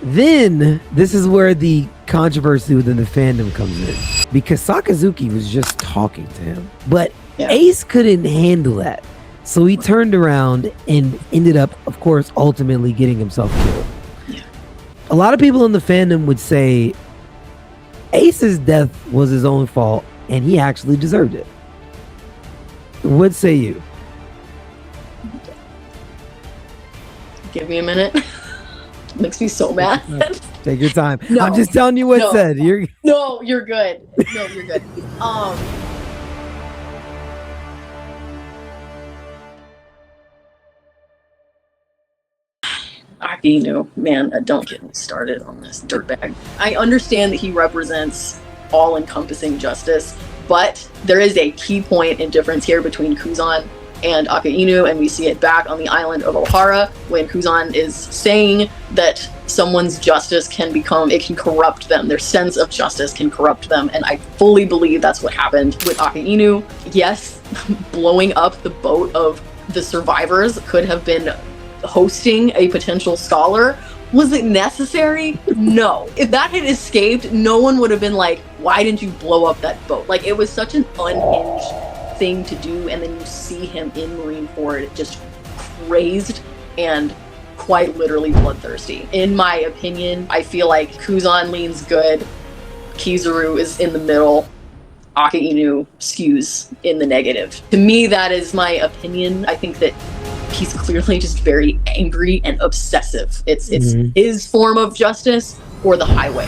Then this is where the controversy within the fandom comes in, because Sakazuki was just talking to him, but Ace couldn't handle that. So he turned around and ended up, of course, ultimately getting himself killed. Yeah. A lot of people in the fandom would say Ace's death was his own fault and he actually deserved it. What say you? Give me a minute. Makes me so mad. Take your time. No, I'm just telling you what said. You're good. No, you're good. Inu, man, don't get me started on this dirtbag. I understand that he represents all-encompassing justice, but there is a key point and difference here between Kuzan and Inu, and we see it back on the island of Ohara when Kuzan is saying that someone's justice can corrupt them. Their sense of justice can corrupt them, and I fully believe that's what happened with Inu. Yes, blowing up the boat of the survivors could have been hosting a potential scholar. Was it necessary? No. If that had escaped, no one would have been like, why didn't you blow up that boat? Like, it was such an unhinged thing to do, and then you see him in Marineford just crazed and quite literally bloodthirsty. In my opinion, I feel like Kuzan leans good, Kizaru is in the middle, Inu skews in the negative. To me, that is my opinion. I think that he's clearly just very angry and obsessive. It's his form of justice or the highway.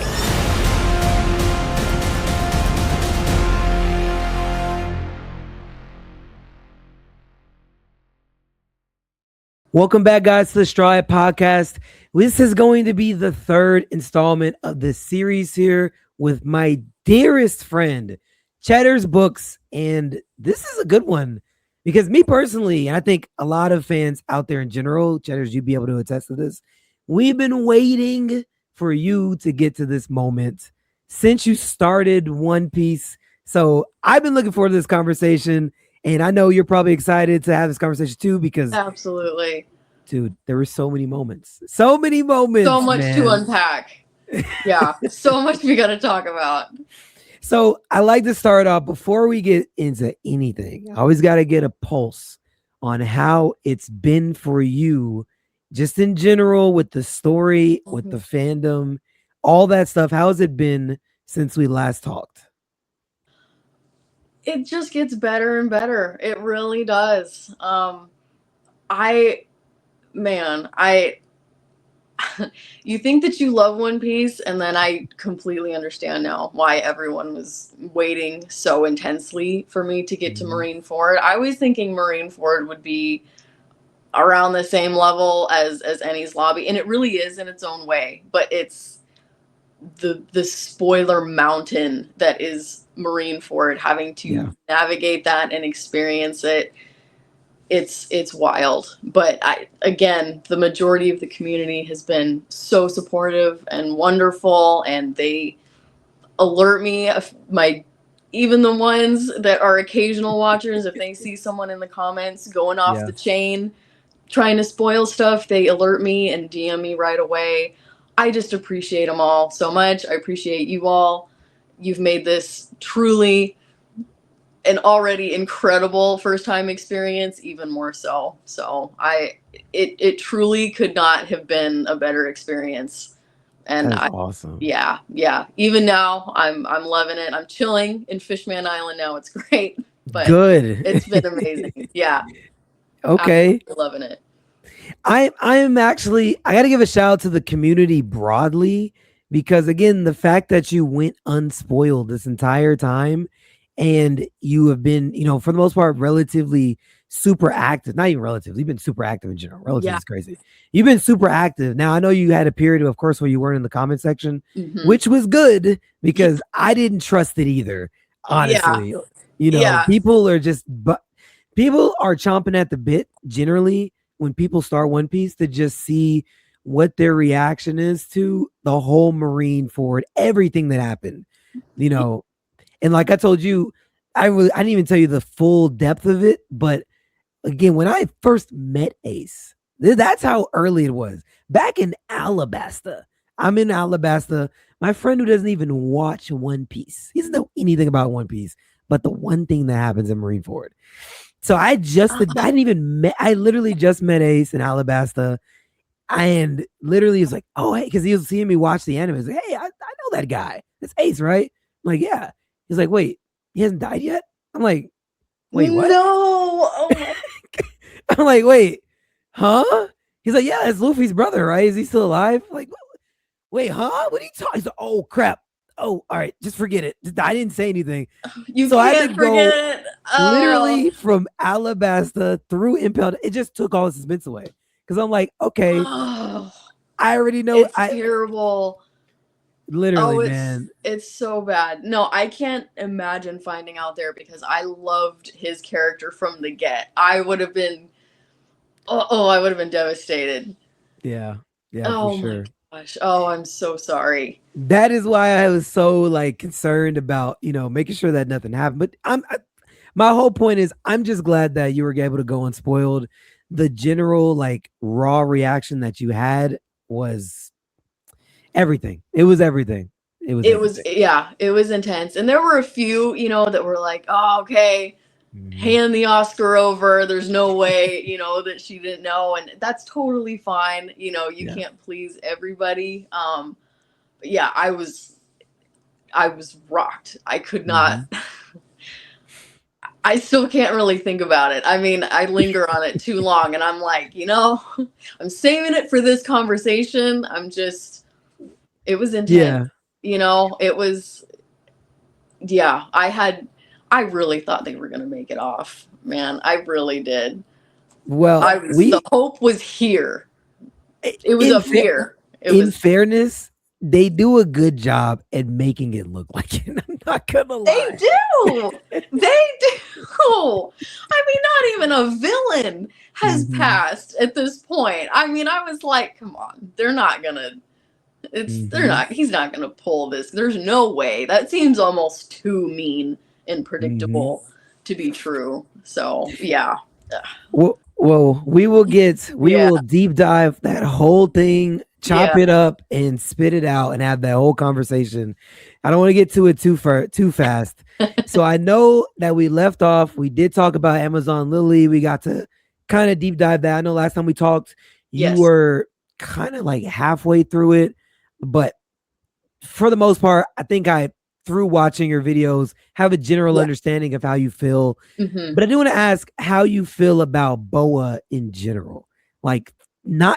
Welcome back, guys, to the Straw Hat Podcast. This is going to be the third installment of this series here with my dearest friend, Cheddar's Books. And this is a good one because me personally, and I think a lot of fans out there in general, Cheddar's, you'd be able to attest to this. We've been waiting for you to get to this moment since you started One Piece. So I've been looking forward to this conversation. And I know you're probably excited to have this conversation too, because absolutely, dude, there were so many moments, so much to unpack. Yeah, so much we got to talk about. So I like to start off before we get into anything. I always got to get a pulse on how it's been for you, just in general, with the story, with the fandom, all that stuff. How has it been since we last talked? It just gets better and better. It really does. You think that you love One Piece, and then I completely understand now why everyone was waiting so intensely for me to get to Marineford. I was thinking Marineford would be around the same level as Enies Lobby, and it really is in its own way, but it's the spoiler mountain that is Marineford, having to navigate that and experience it. It's wild. But again, the majority of the community has been so supportive and wonderful, and they alert me of even the ones that are occasional watchers, if they see someone in the comments going off the chain trying to spoil stuff, they alert me and DM me right away. I just appreciate them all so much. I appreciate you all. You've made this truly an already incredible first-time experience even more so. So it truly could not have been a better experience. And that's awesome. Yeah. Even now, I'm loving it. I'm chilling in Fishman Island now. It's great. But good. It's been amazing. Yeah. Okay. I'm loving it. I got to give a shout out to the community broadly, because again, the fact that you went unspoiled this entire time, and you have been, for the most part, relatively super active. Not even relatively, you've been super active in general. Relative is crazy. You've been super active. Now, I know you had a period, of course, where you weren't in the comment section, which was good because I didn't trust it either, honestly. People are chomping at the bit generally when people start One Piece to just see what their reaction is to the whole Marineford, everything that happened, And like I told you, I didn't even tell you the full depth of it. But again, when I first met Ace, that's how early it was. Back in Alabasta, I'm in Alabasta. My friend who doesn't even watch One Piece, he doesn't know anything about One Piece, but the one thing that happens in Marineford. So I didn't even met, I literally just met Ace in Alabasta and literally was like, oh, hey, because he was seeing me watch the anime. He's like, hey, I know that guy. It's Ace, right? I'm like, yeah. He's like, wait, he hasn't died yet? I'm like, wait, what? No. Oh I'm like, wait, huh? He's like, yeah, it's Luffy's brother, right? Is he still alive? I'm like, wait, huh? What are you talking? He's like, oh crap. Oh, all right, just forget it. I didn't say anything. you So I had can't to forget go it. literally from Alabasta through Impel. It just took all the suspense away. Because I'm like, okay, Oh, I already know. it's terrible. Literally, Oh, man. it's so bad. No, I can't imagine finding out there because I loved his character from the get. I would have been I would have been devastated. Yeah, yeah, for Oh my sure. gosh. Oh, I'm so sorry. That is why I was so like concerned about making sure that nothing happened. But my whole point is I'm just glad that you were able to go unspoiled. The general like raw reaction that you had was everything. It was everything. It was everything. It was intense. And there were a few, that were like, "Oh, okay, Mhm. hand the Oscar over. There's no way, that she didn't know." And that's totally fine. You Yeah. can't please everybody. But yeah, I was rocked. I could not. Mhm. I still can't really think about it. I mean, I linger on it too long, and I'm like, I'm saving it for this conversation. It was intense. Yeah. It was, yeah, I really thought they were going to make it off, man. I really did. Well, The hope was here. It was in up here. in fairness, they do a good job at making it look like it. I'm not gonna lie. They do. They do. I mean, not even a villain has passed at this point. I mean, I was like, come on, they're not gonna. They're not. He's not gonna pull this. There's no way. That seems almost too mean and predictable to be true. So yeah. Well, we will Yeah. deep dive that whole thing, chop Yeah. it up, and spit it out, and have that whole conversation. I don't want to get to it too fast. So I know that we left off. We did talk about Amazon Lily. We got to kind of deep dive that. I know last time we talked, you Yes. were kind of like halfway through it, but for the most part, I think through watching your videos, have a general understanding of how you feel. Mhm. But I do want to ask how you feel about Boa in general. Like,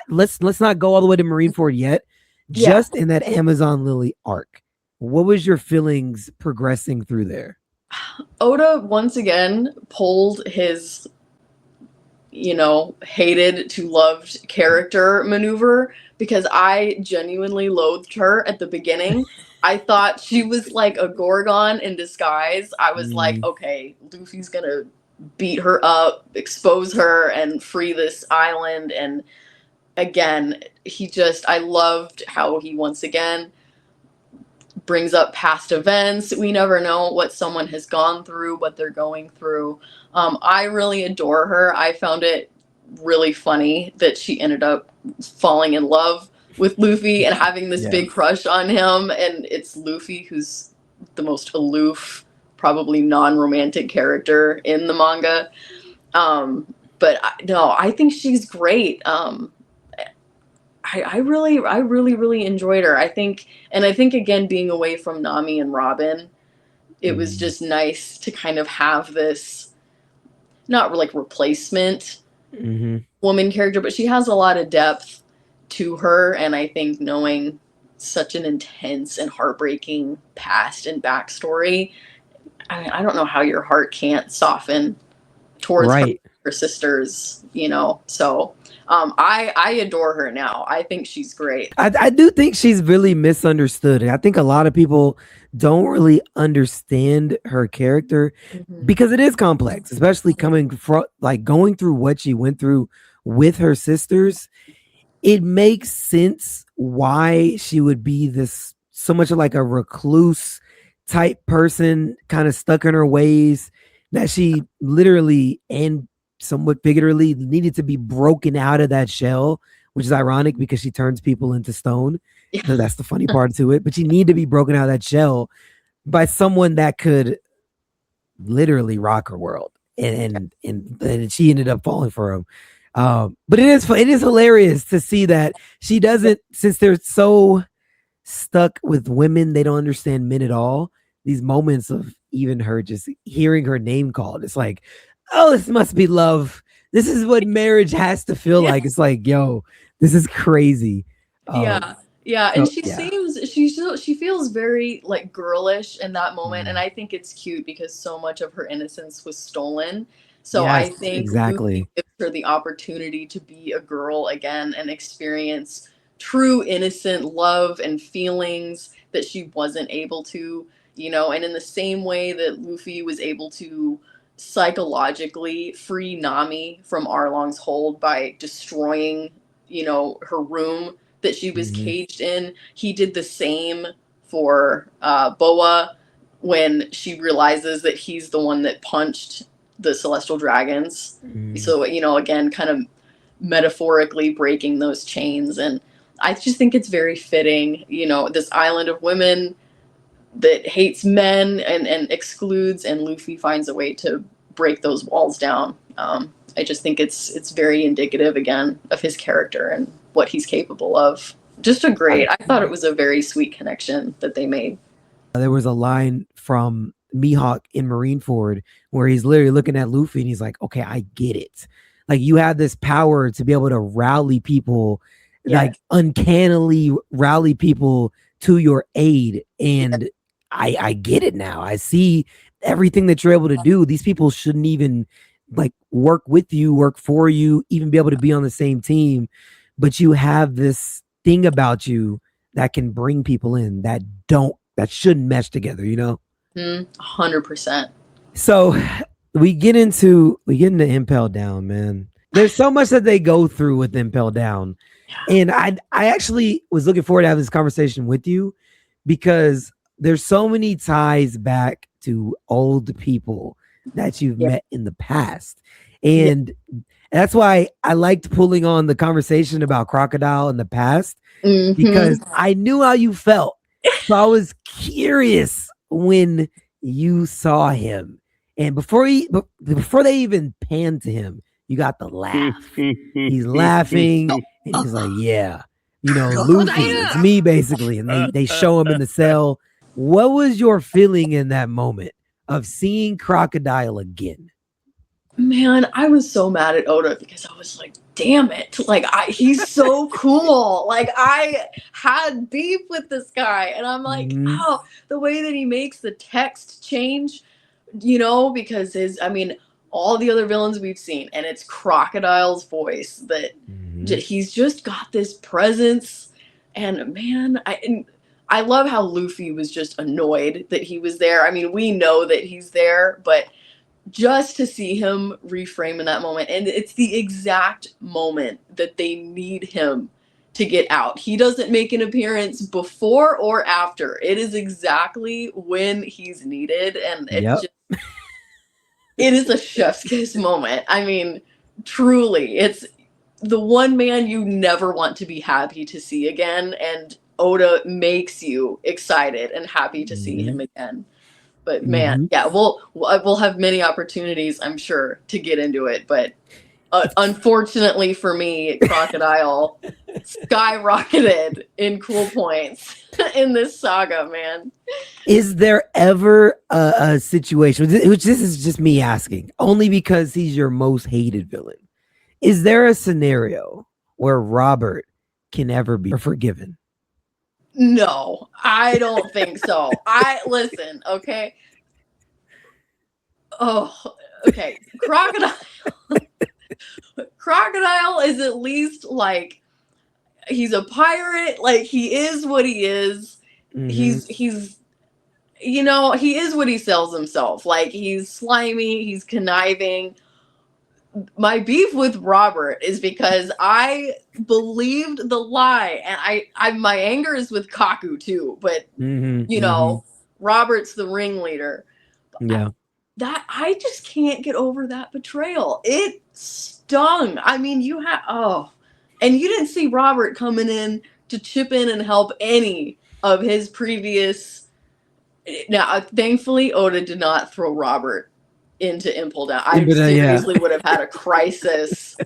let's not go all the way to Marineford yet. Yeah. Just in that Amazon Lily arc, what was your feelings progressing through there? Oda once again pulled his, hated to loved character maneuver because I genuinely loathed her at the beginning. I thought she was like a Gorgon in disguise. I was like, okay, Luffy's gonna beat her up, expose her, and free this island. And again, I loved how he once again brings up past events. We never know what someone has gone through, what they're going through. I really adore her. I found it really funny that she ended up falling in love with Luffy and having this big crush on him. And it's Luffy who's the most aloof, probably non-romantic character in the manga. But no, I think she's great. I really enjoyed her. I think again, being away from Nami and Robin, it was just nice to kind of have this, not like replacement woman character, but she has a lot of depth to her. And I think knowing such an intense and heartbreaking past and backstory, I mean, I don't know how your heart can't soften towards her sisters, so I adore her now. I think she's great. I do think she's really misunderstood. And I think a lot of people don't really understand her character because it is complex, especially coming from like going through what she went through with her sisters. It makes sense why she would be this so much like a recluse type person, kind of stuck in her ways, that she literally and somewhat figuratively needed to be broken out of that shell, which is ironic because she turns people into stone. Yeah. That's the funny part to it. But you need to be broken out of that shell by someone that could literally rock her world. And she ended up falling for him. But it is hilarious to see that she doesn't, since they're so stuck with women, they don't understand men at all. These moments of even her just hearing her name called, it's like, oh, this must be love. This is what marriage has to feel Yeah. like. It's like, yo, this is crazy. Yeah. Yeah, and So yeah. she feels very like girlish in that moment, and Mm. I think it's cute because so much of her innocence was stolen. So Yes, I think Luffy exactly. gives her the opportunity to be a girl again and experience true innocent love and feelings that she wasn't able to, and in the same way that Luffy was able to psychologically free Nami from Arlong's hold by destroying, her room that she was Mhm. caged in. He did the same for Boa when she realizes that he's the one that punched the celestial dragons. Mm. So, again, kind of metaphorically breaking those chains. And I just think it's very fitting, this island of women that hates men and excludes, and Luffy finds a way to break those walls down. I just think it's very indicative again of his character and what he's capable of. Just a great. I thought it was a very sweet connection that they made. There was a line from Mihawk in Marineford where he's literally looking at Luffy and he's like, okay, I get it. Like you have this power to be able to rally people, like Yes. uncannily rally people to your aid. Yes. And I get it now. I see everything that you're able to do. These people shouldn't even like work with you, work for you, even be able to be on the same team. But you have this thing about you that can bring people in that shouldn't mesh together, 100%. So we get into Impel Down, man. There's so much that they go through with Impel Down. And I actually was looking forward to having this conversation with you because there's so many ties back to old people that you've Yeah. met in the past. Yeah. And that's why I liked pulling on the conversation about Crocodile in the past because Mm-hmm. I knew how you felt. So I was curious when you saw him. And before they even panned to him, you got the laugh. He's laughing and he's like, yeah, Luffy, it's me basically. And they show him in the cell. What was your feeling in that moment of seeing Crocodile again? Man, I was so mad at Oda because I was like, damn it. Like he's so cool. Like I had beef with this guy and I'm like, Mhm. oh, the way that he makes the text change, because all the other villains we've seen and it's Crocodile's voice that Mhm. he's just got this presence. And man, I love how Luffy was just annoyed that he was there. I mean, we know that he's there, but just to see him reframe in that moment, and it's the exact moment that they need him to get out. He doesn't make an appearance before or after. It is exactly when he's needed, and Yep. it is a chef's kiss moment. I mean, truly, it's the one man you never want to be happy to see again, and Oda makes you excited and happy to see him Mhm. again. But man, Mhm. yeah, we'll have many opportunities, I'm sure, to get into it. But unfortunately for me, Crocodile skyrocketed in cool points in this saga, man. Is there ever a situation, which this is just me asking, only because he's your most hated villain? Is there a scenario where Robert can ever be forgiven? No, I don't think so. I listen, okay. Oh, okay. Crocodile is at least like he's a pirate. Like he is what he is. Mm-hmm. He's he is what he sells himself. Like he's slimy, he's conniving. My beef with Robert is because I believed the lie, and I my anger is with Kaku too, but Mm-hmm. you Mm-hmm. know, Robert's the ringleader. Yeah. I just can't get over that betrayal. It stung. I mean, and you didn't see Robert coming in to chip in and help any of his previous. Now, thankfully, Oda did not throw Robert into Impel Down. I seriously would have had a crisis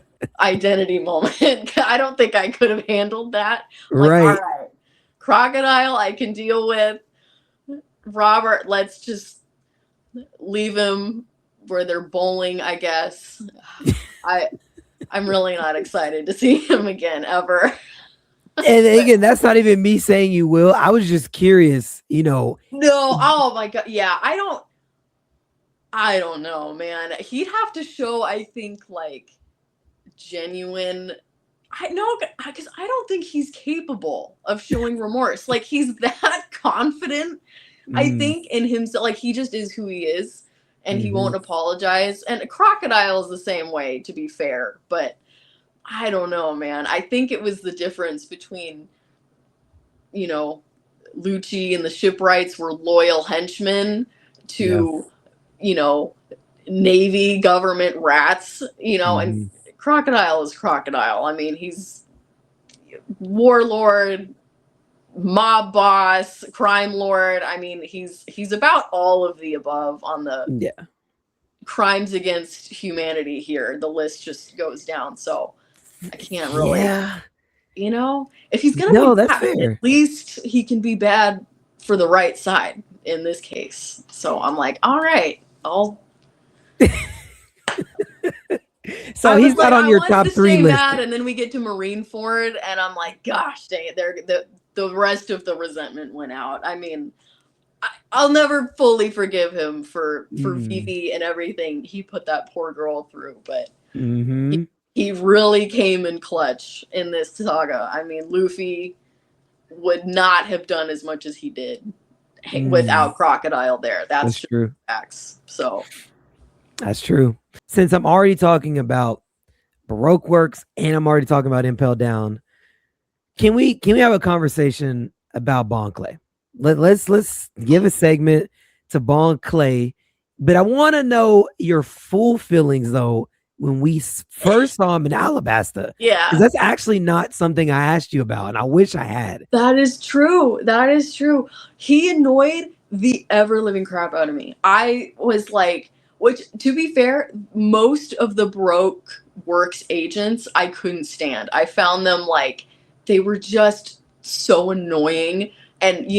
identity moment. I don't think I could have handled that. Like, all right, Crocodile, I can deal with. Robert, let's just leave him where they're bowling, I guess. I'm really not excited to see him again ever. And again, that's not even me saying you will. I was just curious, No, oh my god. Yeah, I don't know, man. He'd have to show, I think, like, genuine. I know, because I don't think he's capable of showing remorse. Like, he's that confident, I think, in himself. Like, he just is who he is, and he won't apologize. And Crocodile is the same way, to be fair. But I don't know, man. I think it was the difference between, Lucci and the shipwrights were loyal henchmen to, Navy government rats, and Crocodile is Crocodile. I mean, he's warlord, mob boss, crime lord. I mean, he's about all of the above on the crimes against humanity here. The list just goes down. So I can't really, if he's going to be bad, at least he can be bad for the right side in this case. So I'm like, all right, So he's not on your top 3 list. And then we get to Marineford, and I'm like, gosh dang it, the rest of the resentment went out. I mean, I'll never fully forgive him for Vivi and everything he put that poor girl through, but he really came in clutch in this saga. I mean, Luffy would not have done as much as he did without Crocodile there. That's true. Facts. So that's true. Since I'm already talking about Baroque Works and I'm already talking about Impel Down, can we have a conversation about Bon Clay? Let's give a segment to Bon Clay, but I want to know your full feelings though when we first saw him in Alabasta. Yeah, because that's actually not something I asked you about, and I wish I had. That is true. He annoyed the ever living crap out of me. I was like, which, to be fair, most of the Baroque Works agents I couldn't stand. I found them like they were just so annoying, and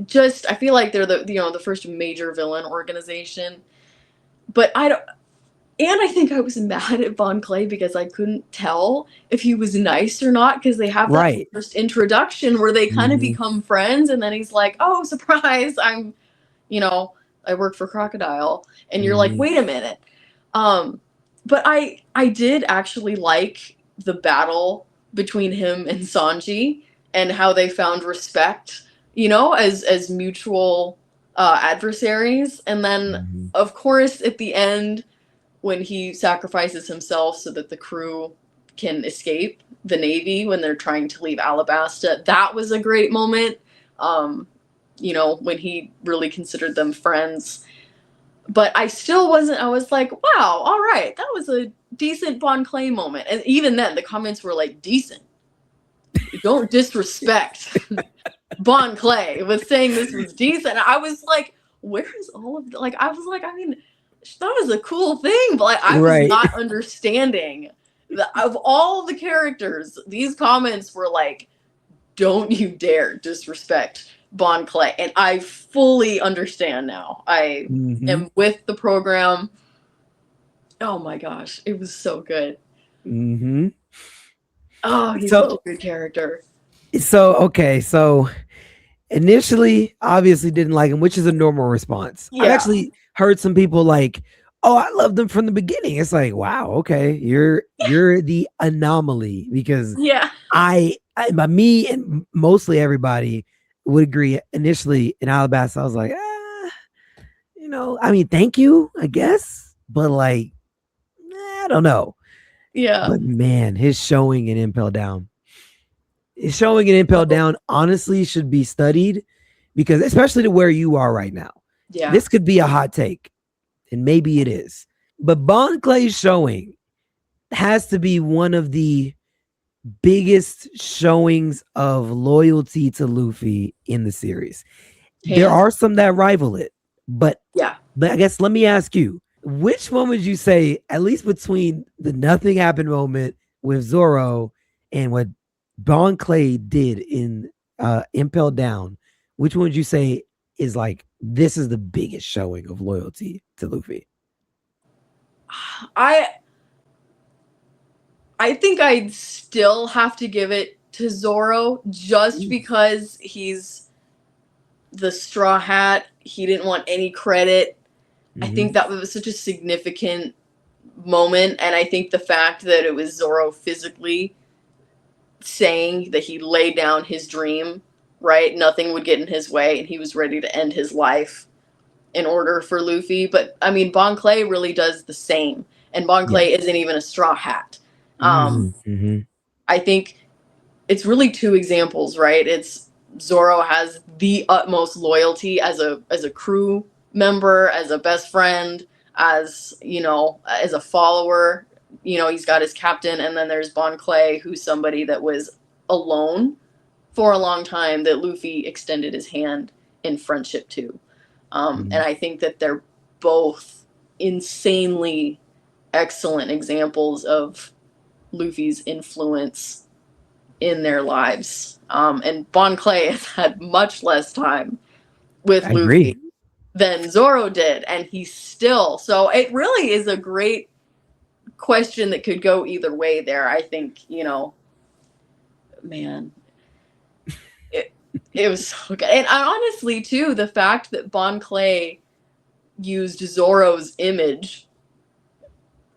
just I feel like they're the first major villain organization. But I think I was mad at Bon Clay because I couldn't tell if he was nice or not, because they have that first introduction where they kind of become friends, and then he's like, "Oh, surprise! I work for Crocodile," and you're like, "Wait a minute." But I did actually like the battle between him and Sanji and how they found respect, as mutual adversaries, and then of course at the end, when he sacrifices himself so that the crew can escape the Navy when they're trying to leave Alabasta, that was a great moment. When he really considered them friends. But I still wasn't, I was like, wow, all right, that was a decent Bon Clay moment. And even then, the comments were like, decent. Don't disrespect Bon Clay with saying this was decent. I was like, where is all of I was like, I mean, that was a cool thing, but I was not understanding of all the characters. These comments were like, don't you dare disrespect Bon Clay. And I fully understand now. I am with the program. Oh my gosh, it was so good. Oh, he's such a good character. So initially, obviously didn't like him, which is a normal response. I've actually heard some people like, oh, I loved him from the beginning. It's like, wow, okay, you're the anomaly, because me and mostly everybody would agree initially in Alabasta. I was like, I mean, thank you, I guess, but like, I don't know. Yeah. But man, his showing in Impel Down honestly should be studied, because especially to where you are right now. Yeah. This could be a hot take, and maybe it is. But Bon Clay's showing has to be one of the biggest showings of loyalty to Luffy in the series. There Hands. are some that rival it, but Yeah. I guess let me ask you, which one would you say, at least between the nothing happened moment with Zoro and what Bon Clay did in Impel Down, which one would you say is like, this is the biggest showing of loyalty to Luffy? I think I'd still have to give it to Zoro just because he's the Straw Hat. He didn't want any credit. I think that was such a significant moment, and I think the fact that it was Zoro physically saying that he laid down his dream, right? Nothing would get in his way, and he was ready to end his life in order for Luffy. But I mean, Bon Clay really does the same, and Bon Clay isn't even a Straw Hat. I think it's really two examples, right? It's Zoro has the utmost loyalty as a crew member, as a best friend, as as a follower. He's got his captain, and then there's Bon Clay, who's somebody that was alone for a long time that Luffy extended his hand in friendship to. And I think that they're both insanely excellent examples of Luffy's influence in their lives. And Bon Clay has had much less time with Luffy than Zoro did, and he's still. So it really is a great question that could go either way there. I think, man, it was so good. And honestly, too, the fact that Bon Clay used Zoro's image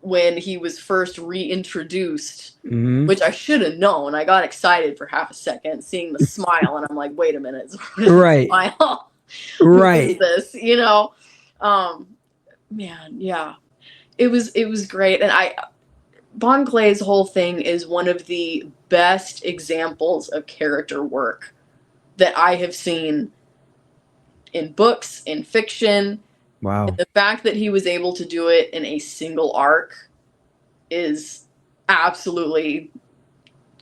when he was first reintroduced, which I should have known. I got excited for half a second seeing the smile, and I'm like, wait a minute, right? Smile. Right. Who is this? Man, yeah, it was great, and Bon Clay's whole thing is one of the best examples of character work that I have seen in books, in fiction. Wow. And the fact that he was able to do it in a single arc is absolutely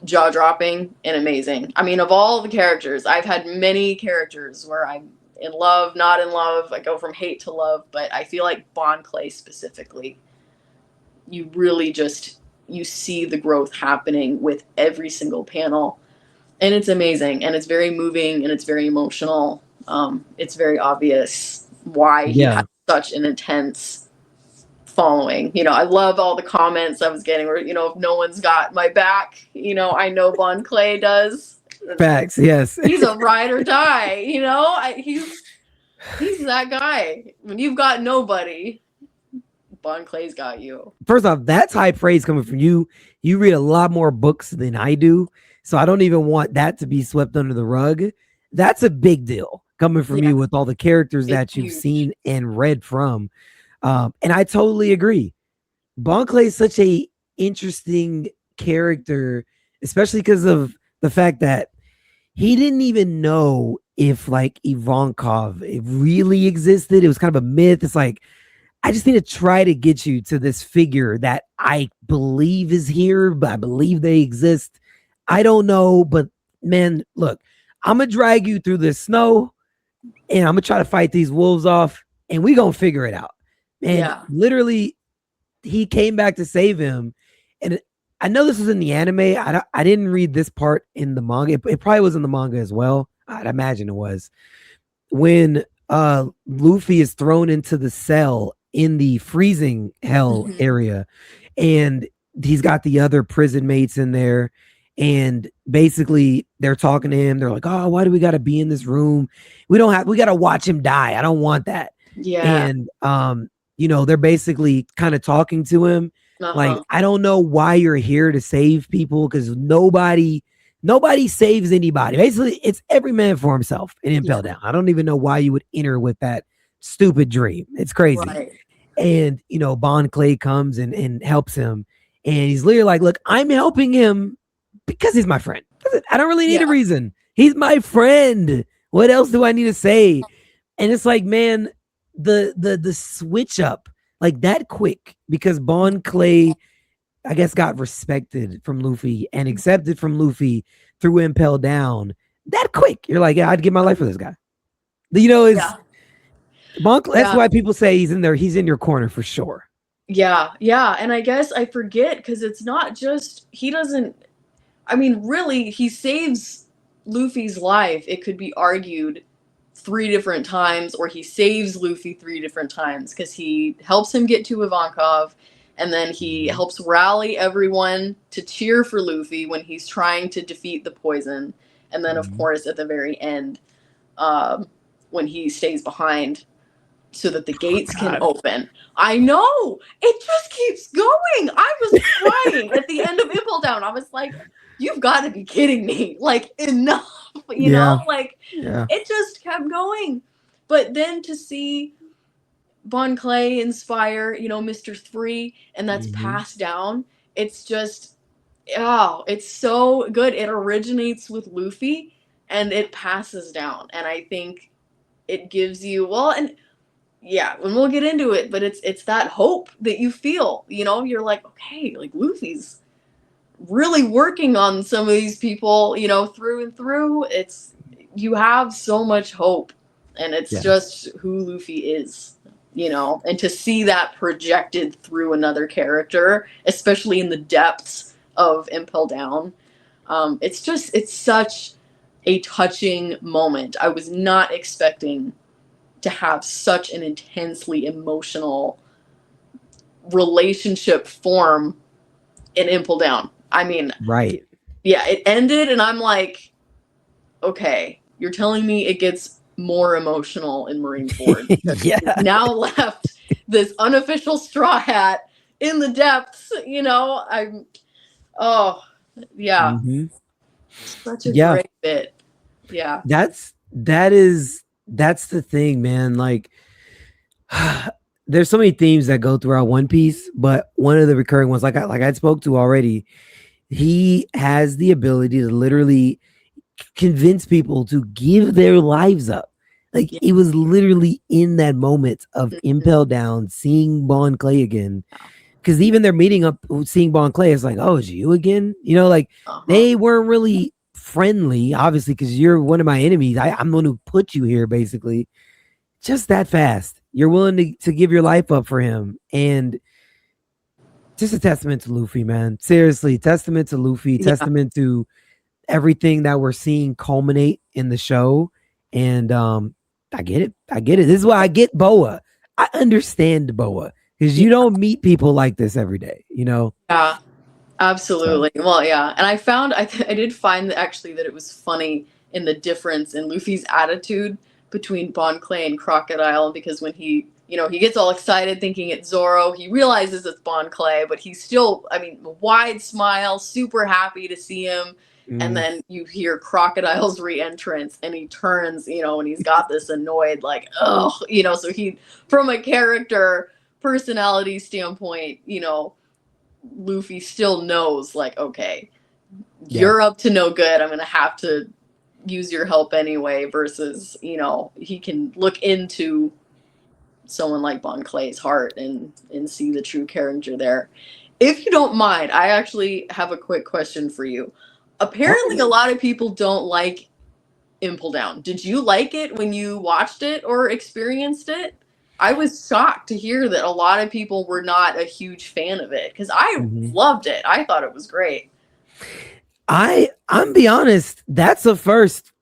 jaw-dropping and amazing. I mean, of all the characters, I've had many characters where I'm in love, not in love. I go from hate to love, but I feel like Bon Clay specifically, you really you see the growth happening with every single panel. And it's amazing, and it's very moving, and it's very emotional. It's very obvious why he had such an intense following. I love all the comments I was getting where, if no one's got my back, I know Bon Clay does. Facts, yes. He's a ride or die, he's that guy. When you've got nobody, Bon Clay's got you. First off, that's high praise coming from you. You read a lot more books than I do, so I don't even want that to be swept under the rug. That's a big deal coming from you with all the characters that you've seen and read from. And I totally agree. Bon Clay is such a interesting character, especially because of the fact that he didn't even know if like Ivankov it really existed. It was kind of a myth. It's like, I just need to try to get you to this figure that I believe is here, but I believe they exist. I don't know, but man, look, I'm going to drag you through the snow and I'm going to try to fight these wolves off and we going to figure it out. And literally, he came back to save him. And I know this was in the anime. I didn't read this part in the manga. It probably was in the manga as well. I'd imagine it was. When Luffy is thrown into the cell in the freezing hell area, and he's got the other prison mates in there, and basically they're talking to him. They're like, oh, why do we got to be in this room? We got to watch him die. I don't want that. Yeah. And they're basically kind of talking to him like, I don't know why you're here to save people, because nobody saves anybody. Basically, it's every man for himself in Impel Down. I don't even know why you would enter with that stupid dream. It's crazy. Right. And Bon Clay comes and helps him, and he's literally like, look, I'm helping him because he's my friend. I don't really need a reason. He's my friend. What else do I need to say? And it's like, man, the switch up like that quick, because Bon Clay I guess, got respected from Luffy and accepted from Luffy through Impel Down that quick. You're like, yeah, I'd give my life for this guy. You know, it's Monk. That's why people say he's in there. He's in your corner for sure. Yeah, yeah. And I guess I forget because it's not just, he doesn't, I mean, really, he saves Luffy's life. It could be argued 3 different times, or he saves Luffy 3 different times because he helps him get to Ivankov, and then he helps rally everyone to cheer for Luffy when he's trying to defeat the poison. And then, of course, at the very end, when he stays behind so that the gates can open. I know! It just keeps going! I was crying at the end of Impel Down. I was like, you've got to be kidding me. Like, enough, you know? Like, it just kept going. But then to see Bon Clay inspire, you know, Mr. 3, and that's passed down, it's just, oh, it's so good. It originates with Luffy, and it passes down. And I think it gives you, well, and yeah, and we'll get into it, but it's that hope that you feel, you know, you're like, okay, like Luffy's really working on some of these people, you know, through and through. It's, you have so much hope, and it's just who Luffy is, you know, and to see that projected through another character, especially in the depths of Impel Down, it's just, it's such a touching moment. I was not expecting to have such an intensely emotional relationship form in Impel Down. I mean, yeah, it ended and I'm like, okay, you're telling me it gets more emotional in Marineford. Now left this unofficial Straw Hat in the depths, you know, such a great bit. Yeah. That's the thing, man. Like, there's so many themes that go throughout One Piece, but one of the recurring ones, like I spoke to already, he has the ability to literally convince people to give their lives up. Like, it was literally in that moment of Impel Down, seeing Bon Clay again. Because even they're meeting up, seeing Bon Clay, it's like, oh, it's you again? You know, like, they weren't really friendly, obviously, because you're one of my enemies. I'm the one who put you here, basically. Just that fast. You're willing to give your life up for him. And just a testament to Luffy, man. Seriously, testament to Luffy, testament to everything that we're seeing culminate in the show. And I get it. This is why I get Boa. I understand Boa, because you don't meet people like this every day, you know? Yeah, absolutely. So. Well, yeah. And I did find that actually that it was funny in the difference in Luffy's attitude between Bon Clay and Crocodile, because when he, you know, he gets all excited thinking it's Zoro, he realizes it's Bon Clay, but he's still, I mean, wide smile, super happy to see him. And then you hear Crocodile's re-entrance and he turns, you know, and he's got this annoyed, like, oh, you know, so he, from a character personality standpoint, you know, Luffy still knows, like, okay, you're up to no good. I'm going to have to use your help anyway, versus, you know, he can look into someone like Bon Clay's heart and see the true character there. If you don't mind, I actually have a quick question for you. Apparently, a lot of people don't like Impel Down. Did you like it when you watched it or experienced it? I was shocked to hear that a lot of people were not a huge fan of it, because I loved it. I thought it was great. I'm be honest, that's a first.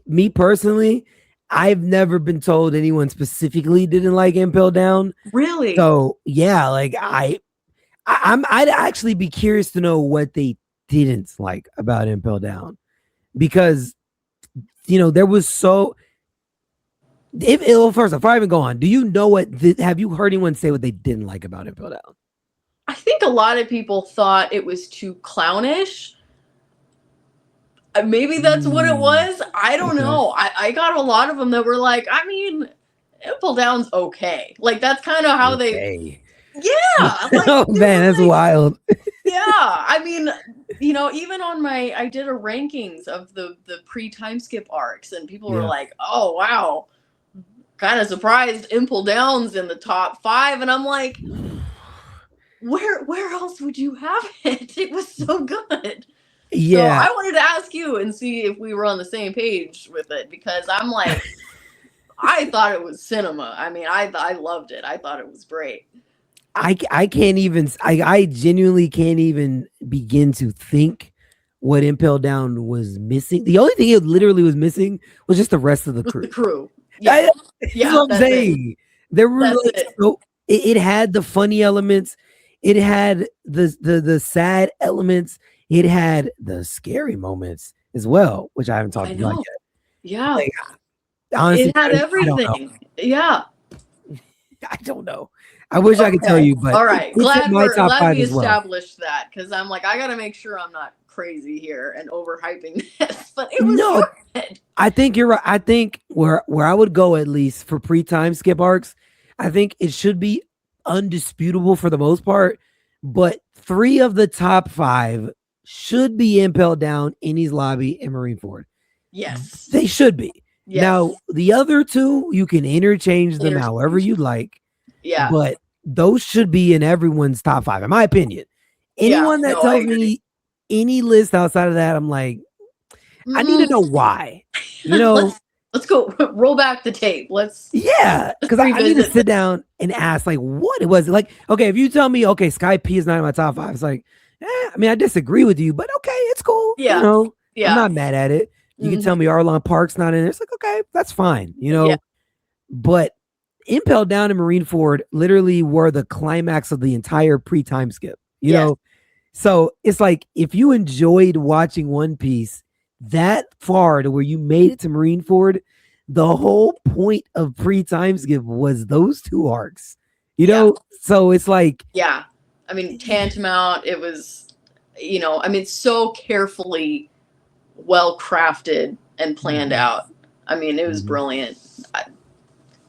Me personally, I've never been told anyone specifically didn't like Impel Down. Really? So yeah, like I'd actually be curious to know what they didn't like about Impel Down, because, you know, there was so. First, before I even go on, do you know have you heard anyone say what they didn't like about Impel Down? I think a lot of people thought it was too clownish. Maybe that's what it was. I don't know. I got a lot of them that were like, I mean, Impel Down's okay. Like, that's kind of how they. Yeah. Like, oh man, that's wild. Yeah. I mean, you know, even on I did a rankings of the pre-time skip arcs, and people were like, oh wow, kind of surprised Impel Down's in the top 5, and I'm like, where else would you have it? It was so good. So Yeah, I wanted to ask you and see if we were on the same page with it, because I'm like, I thought it was cinema. I mean, I loved it. I thought it was great. I can't even I genuinely can't even begin to think what Impel Down was missing. The only thing it literally was missing was just the rest of the The crew. crew. Yeah. That's Yeah, what I'm that's it. saying. There were That's like it. so it had the funny elements, it had the sad elements, it had the scary moments as well, which I haven't talked I about know. yet. Yeah. Like honestly, It had I don't know. everything. Yeah. I don't know. I wish I could tell Okay. you, but All right. it's in my top Glad 5 we as well. established that, because I'm like, I gotta make sure I'm not crazy here and overhyping this. But it was No, good. I think you're right. I think where I would go at least for pre-time skip arcs, I think it should be undisputable for the most part, but 3 of the top 5 should be Impel Down, Innie's Lobby, and Marineford. Yes. They should be. Yes. Now, the other 2, you can interchange them however you like, Yeah. but those should be in everyone's top 5, in my opinion. Anyone that no, I tells agree. me any list outside of that, I'm like, I need to know why. You know, let's go roll back the tape. yeah, because I need to revisit sit down and ask, like, what it was. Like, okay, if you tell me, okay, Sky P is not in my top 5, it's like, I mean, I disagree with you, but okay, it's cool. Yeah. You know, Yeah. I'm not mad at it. You can tell me Arlon Park's not in there. It's like, okay, that's fine. You know, Yeah. but Impel Down and Marineford literally were the climax of the entire pre-time skip. You know, so it's like if you enjoyed watching One Piece that far to where you made it to Marineford, the whole point of pre-time skip was those 2 arcs. You know, so it's like, yeah, I mean, tantamount. It was, you know, I mean, so carefully, well crafted and planned out. I mean, it was brilliant.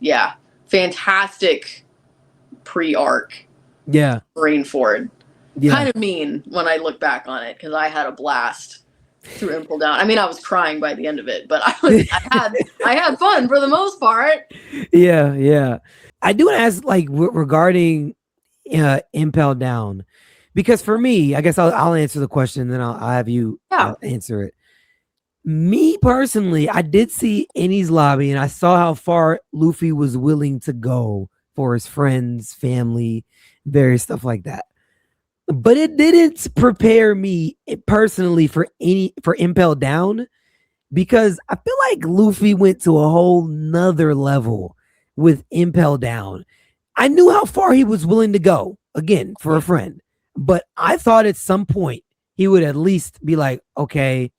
Yeah, fantastic pre-arc. Yeah, Marineford. yeah. Kind of mean when I look back on it, because I had a blast through Impel Down. I mean, I was crying by the end of it, but I had fun for the most part. Yeah, yeah. I do want to ask, like, regarding Impel Down, because for me, I guess I'll answer the question, then I'll have you answer it. Me personally, I did see Innie's Lobby, and I saw how far Luffy was willing to go for his friends, family, various stuff like that. But it didn't prepare me personally for Impel Down, because I feel like Luffy went to a whole nother level with Impel Down. I knew how far he was willing to go, again, for a friend, but I thought at some point he would at least be like, okay,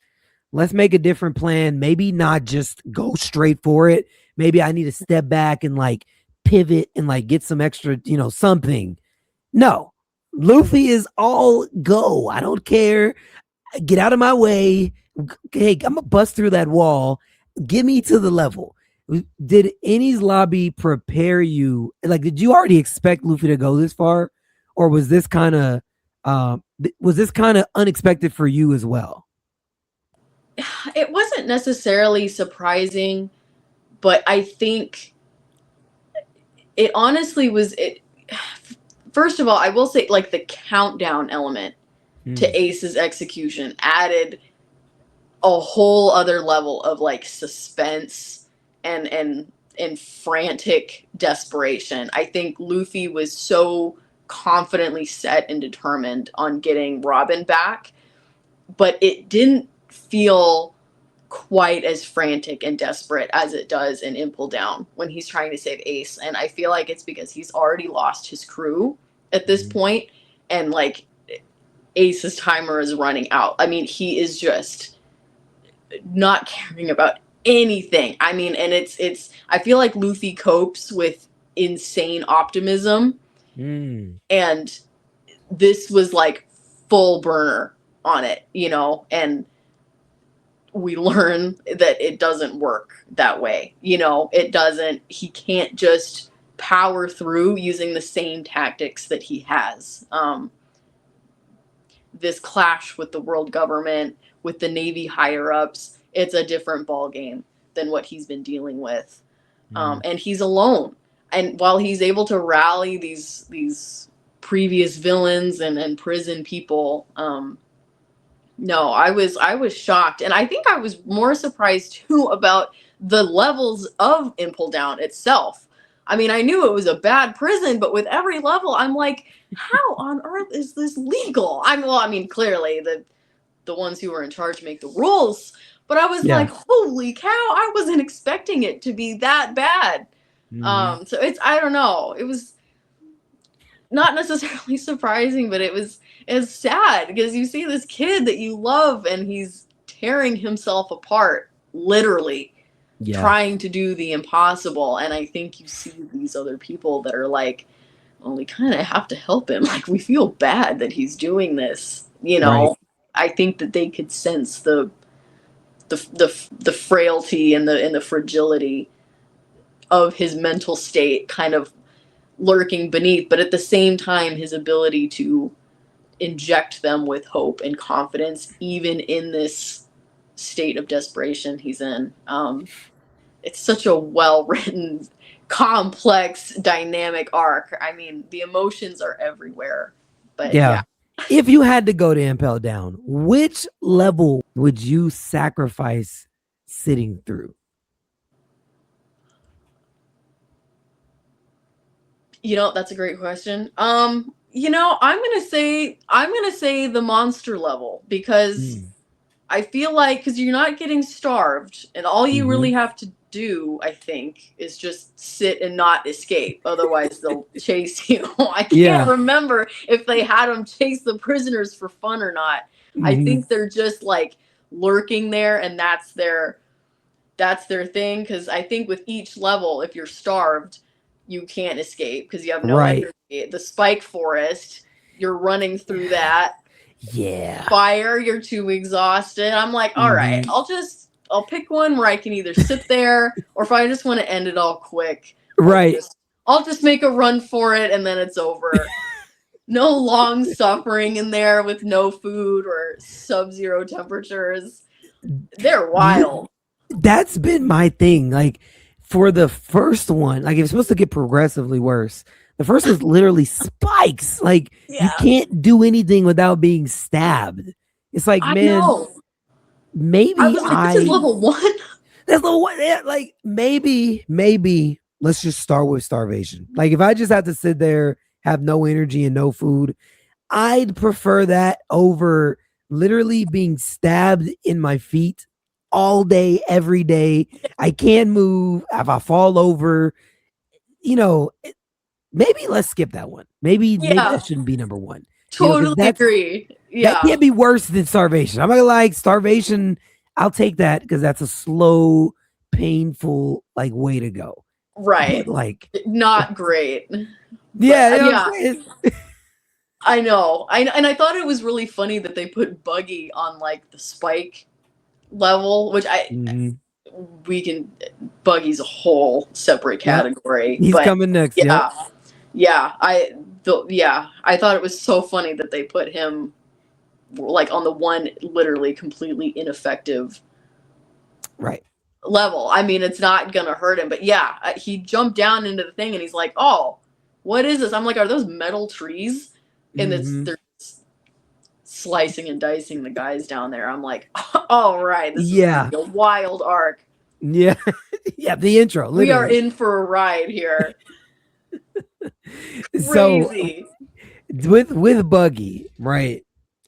let's make a different plan. Maybe not just go straight for it. Maybe I need to step back and like pivot and like get some extra, you know, something. No, Luffy is all go. I don't care. Get out of my way. Hey, I'm gonna bust through that wall. Get me to the level. Did Innie's Lobby prepare you? Like, did you already expect Luffy to go this far, or was this kind of unexpected for you as well? It wasn't necessarily surprising, but I think it honestly was. First of all, I will say, like, the countdown element to Ace's execution added a whole other level of like suspense and frantic desperation. I think Luffy was so confidently set and determined on getting Robin back, but it didn't feel quite as frantic and desperate as it does in Impel Down when he's trying to save Ace. And I feel like it's because he's already lost his crew at this point, and like Ace's timer is running out. I mean, he is just not caring about anything. I mean, and it's I feel like Luffy copes with insane optimism, and this was like full burner on it, you know, and we learn that it doesn't work that way. You know, it doesn't, he can't just power through using the same tactics that he has. This clash with the world government, with the Navy higher ups, it's a different ball game than what he's been dealing with. And he's alone. And while he's able to rally these previous villains and prison people. No, I was shocked, and I think I was more surprised too about the levels of Impel Down itself. I mean, I knew it was a bad prison, but with every level, I'm like, how on earth is this legal? I mean, clearly the ones who are in charge make the rules, but I was Yeah. like, holy cow, I wasn't expecting it to be that bad. So I don't know. It was not necessarily surprising, but it's sad because you see this kid that you love and he's tearing himself apart, literally trying to do the impossible. And I think you see these other people that are like, well, we kind of have to help him. Like, we feel bad that he's doing this, you know. Right. I think that they could sense the frailty and the fragility of his mental state kind of lurking beneath, but at the same time his ability to inject them with hope and confidence even in this state of desperation he's in. It's such a well-written, complex, dynamic arc. I mean, the emotions are everywhere. But yeah. If you had to go to Impel Down, which level would you sacrifice sitting through? You know, that's a great question. You know, I'm gonna say the monster level, because I feel like, because you're not getting starved, and all you really have to do, I think, is just sit and not escape. Otherwise, they'll chase you. I can't remember if they had them chase the prisoners for fun or not. I think they're just like lurking there, and that's their thing. Because I think with each level, if you're starved, you can't escape because you have no energy. The spike forest, you're running through that. Fire, you're too exhausted. I'm like, all right, I'll pick one where I can either sit there, or if I just want to end it all quick, I'll just make a run for it and then it's over. No long suffering in there with no food or sub-zero temperatures. They're wild. That's been my thing. Like, for the first one, like, it's supposed to get progressively worse. The first was literally spikes. Like, you can't do anything without being stabbed. It's like, maybe I was like, this is level 1. That's level 1. Yeah, like, maybe let's just start with starvation. Like, if I just have to sit there, have no energy and no food, I'd prefer that over literally being stabbed in my feet all day, every day. I can't move. If I fall over, you know, maybe let's skip that one. Maybe that shouldn't be number 1. Totally agree. That can't be worse than starvation. I'm not gonna like starvation. I'll take that because that's a slow, painful like way to go. Right. But, like, not great. Yeah. I know. And I thought it was really funny that they put Buggy on like the spike level, which Buggy's a whole separate category. He's coming next. I thought it was so funny that they put him like on the one literally completely ineffective level. I mean, it's not gonna hurt him, but he jumped down into the thing and he's like, oh, what is this? I'm like, are those metal trees? And they're slicing and dicing the guys down there. I'm like, all right, this is gonna be a wild arc. The intro. Literally. We are in for a ride here. Crazy. So with Buggy, right?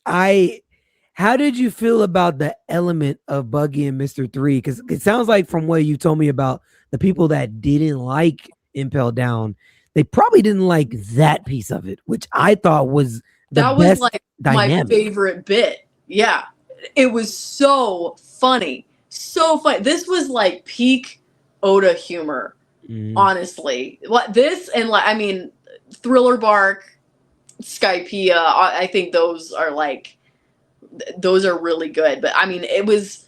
How did you feel about the element of Buggy and Mr. 3? Because it sounds like from what you told me about the people that didn't like Impel Down, they probably didn't like that piece of it, which I thought was the best like dynamic. My favorite bit. Yeah, it was so funny, so funny. This was like peak Oda humor, honestly. What this and like, I mean, Thriller Bark, Skypiea, I think those are really good. But I mean, it was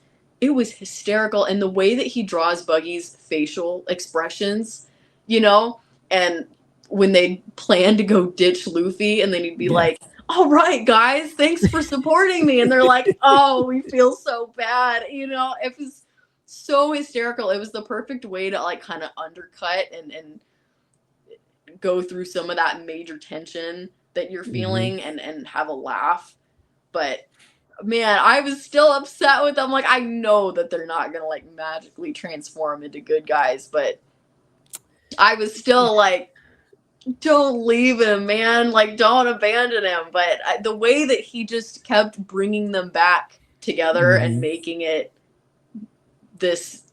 hysterical, and the way that he draws Buggy's facial expressions, you know, and when they plan to go ditch Luffy, and then he'd be like, all right, guys, thanks for supporting me. And they're like, oh, we feel so bad. You know, it was so hysterical. It was the perfect way to like kind of undercut and go through some of that major tension that you're feeling and have a laugh. But man, I was still upset with them. Like, I know that they're not gonna like magically transform into good guys, but I was still like, don't leave him, man. Like, don't abandon him. But the way that he just kept bringing them back together and making it this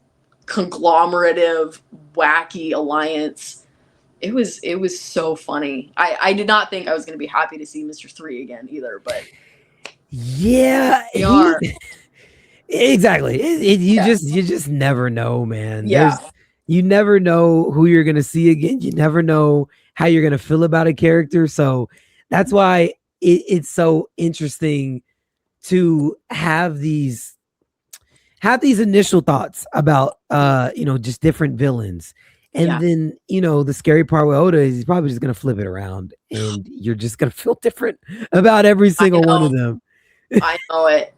conglomerative, wacky alliance, it was so funny. I did not think I was going to be happy to see Mr. 3 again either, but yeah, exactly. You just never know, man. Yeah. You never know who you're gonna see again. You never know how you're gonna feel about a character. So that's why it's so interesting to have these initial thoughts about just different villains. And then, the scary part with Oda is he's probably just gonna flip it around and you're just gonna feel different about every single one of them. I know it.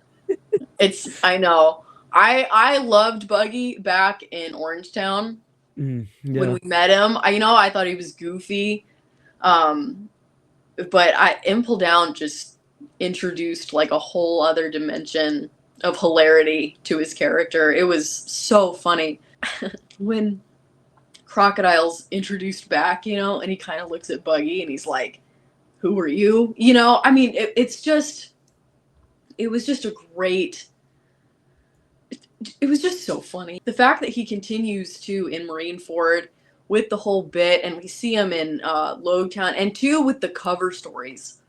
I know. I loved Buggy back in Orangetown when we met him. I thought he was goofy. But Impel Down just introduced like a whole other dimension of hilarity to his character. It was so funny. When Crocodile's introduced back, and he kind of looks at Buggy and he's like, "Who are you?" I mean, it was just a great. It was just so funny. The fact that he continues to in Marineford with the whole bit, and we see him in Logtown, and too with the cover stories.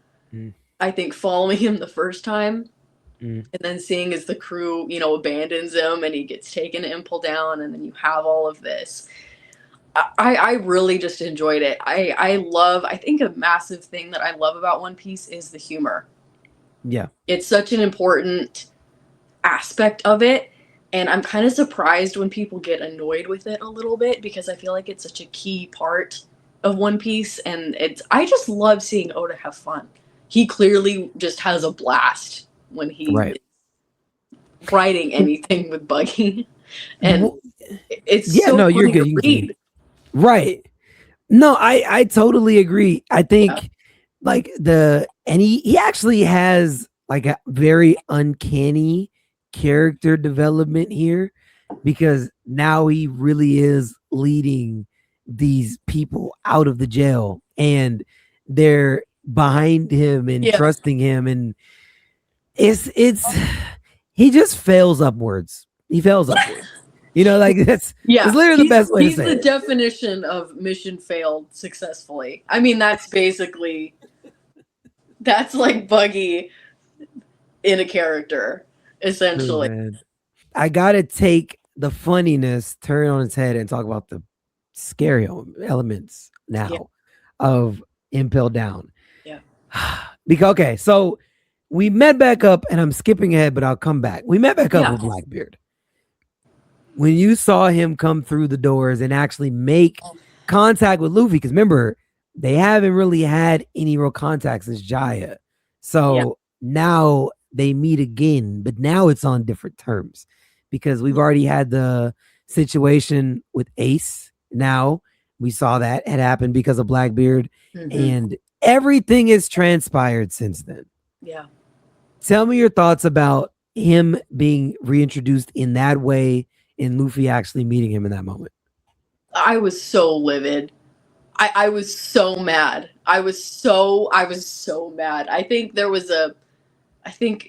I think following him the first time, and then seeing as the crew, abandons him and he gets taken to Impel Down, and then you have all of this. I really just enjoyed it. I think a massive thing that I love about One Piece is the humor. Yeah. It's such an important aspect of it. And I'm kind of surprised when people get annoyed with it a little bit, because I feel like it's such a key part of One Piece. And I just love seeing Oda have fun. He clearly just has a blast when he's writing anything with Buggy. And it's so funny you're good. to read. Right. No, I totally agree. I think like he actually has like a very uncanny character development here, because now he really is leading these people out of the jail and they're behind him and trusting him, and it's he just fails upwards. He fails upwards. That's literally the best way to say it. He's the definition of mission failed successfully. I mean, that's like Buggy in a character, essentially. Oh, I gotta take the funniness, turn it on its head, and talk about the scary elements now of Impel Down. Yeah. Because so we met back up, and I'm skipping ahead, but I'll come back. We met back up with Blackbeard. When you saw him come through the doors and actually make contact with Luffy, because remember, they haven't really had any real contact since Jaya. So now they meet again, but now it's on different terms, because we've already had the situation with Ace. Now we saw that had happened because of Blackbeard, and everything has transpired since then. Yeah. Tell me your thoughts about him being reintroduced in that way and Luffy actually meeting him in that moment. I was so livid. I was so mad. I was so mad. I think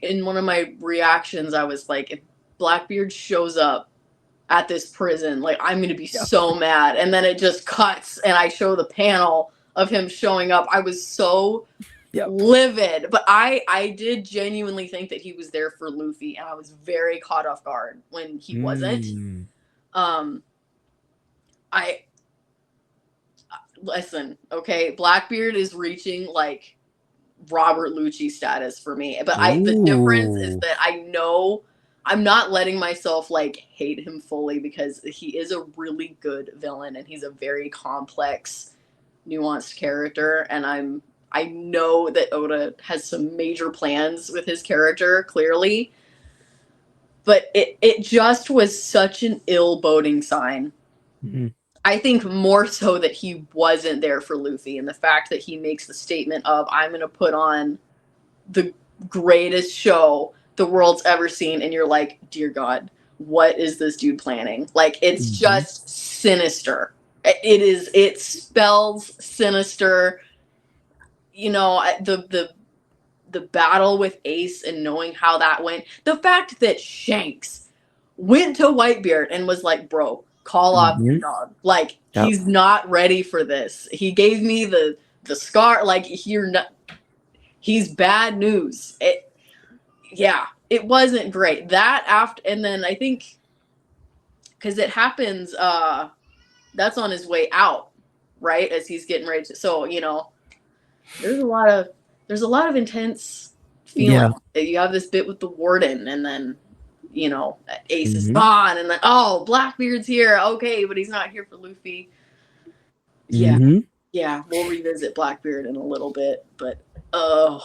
in one of my reactions, I was like, if Blackbeard shows up at this prison, like, I'm going to be so mad. And then it just cuts and I show the panel of him showing up. I was so livid, but I did genuinely think that he was there for Luffy, and I was very caught off guard when he wasn't. Listen, okay, Blackbeard is reaching like Robert Lucci status for me, but the difference is that I know I'm not letting myself like hate him fully, because he is a really good villain and he's a very complex, nuanced character, and I know that Oda has some major plans with his character, clearly, but it just was such an ill-boding sign. I think more so that he wasn't there for Luffy, and the fact that he makes the statement of, I'm going to put on the greatest show the world's ever seen, and you're like, dear God, what is this dude planning? Like, it's just sinister. It spells sinister. You know, the battle with Ace and knowing how that went. The fact that Shanks went to Whitebeard and was like, bro, call off your dog. Like, he's not ready for this. He gave me the scar. Like, he's bad news. It wasn't great. That after, and then I think, because it happens, that's on his way out, right? As he's getting ready to, so, you know, there's a lot of intense feeling. Yeah. You have this bit with the warden, and then, you know, Ace is gone, and then, oh, Blackbeard's here. Okay, but he's not here for Luffy. Yeah. Yeah, we'll revisit Blackbeard in a little bit, but I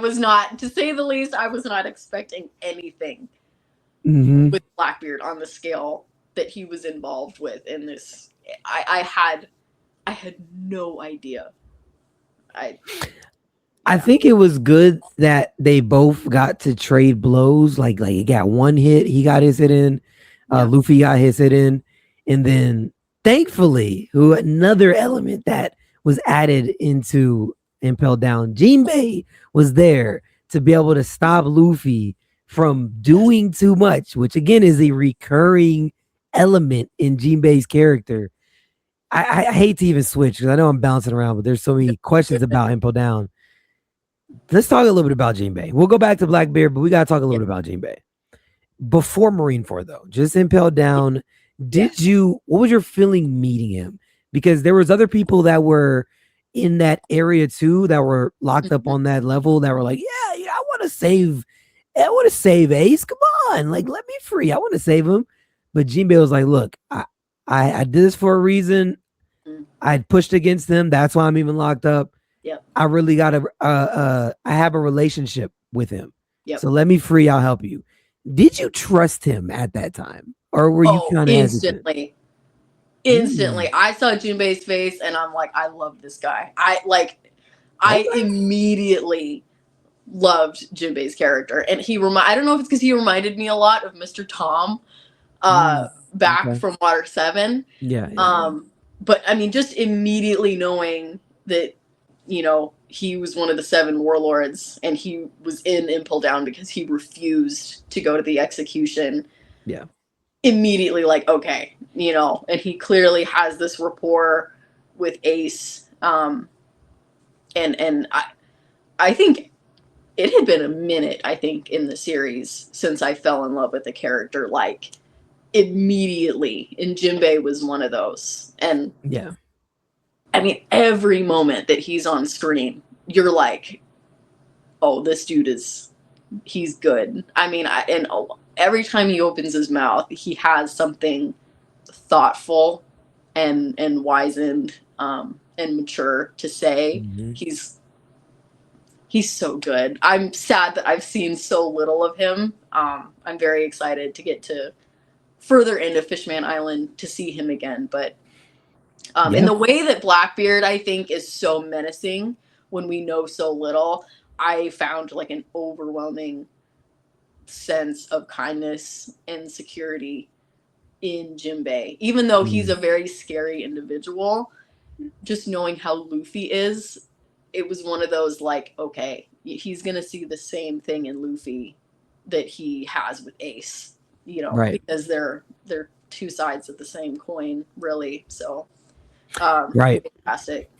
was not, to say the least, I was not expecting anything with Blackbeard on the scale that he was involved with in this. I had no idea. I think it was good that they both got to trade blows. Like he got one hit, he got his hit in, Luffy got his hit in, and then thankfully, another element that was added into Impel Down, Jinbei was there to be able to stop Luffy from doing too much, which again is a recurring element in Jinbei's character. I hate to even switch because I know I'm bouncing around, but there's so many questions about Impel Down. Let's talk a little bit about Jinbei. We'll go back to Blackbeard, but we got to talk a little bit about Jinbei. Before Marineford, though, just Impel Down, what was your feeling meeting him? Because there was other people that were in that area too that were locked up on that level that were like, yeah, I want to save Ace. Come on, like, let me free. I want to save him. But Jinbei was like, look, I did this for a reason. I pushed against them. That's why I'm even locked up. Yep. I really got I have a relationship with him. Yep. So let me free. I'll help you. Did you trust him at that time? Or were you kind of instantly? Instantly. I saw Jinbei's face and I'm like, I love this guy. I immediately loved Jinbei's character. And I don't know if it's because he reminded me a lot of Mr. Tom back from Water 7. Yeah. But I mean, just immediately knowing that, you know, he was one of the 7 warlords and he was in Impel Down because he refused to go to the execution. Yeah. Immediately, like, okay, you know, and he clearly has this rapport with Ace. And I think it had been a minute, I think, in the series since I fell in love with the character, like, immediately. And Jinbei was one of those. And yeah, I mean, every moment that he's on screen, you're like, oh, this dude he's good. I mean, every time he opens his mouth, he has something thoughtful and wizened and mature to say. He's so good. I'm sad that I've seen so little of him. I'm very excited to get to further into Fishman Island to see him again. But in the way that Blackbeard, I think, is so menacing when we know so little, I found like an overwhelming sense of kindness and security in Jinbei. Even though he's a very scary individual, just knowing how Luffy is, it was one of those like, okay, he's going to see the same thing in Luffy that he has with Ace, you know, because they're two sides of the same coin, really. So, fantastic.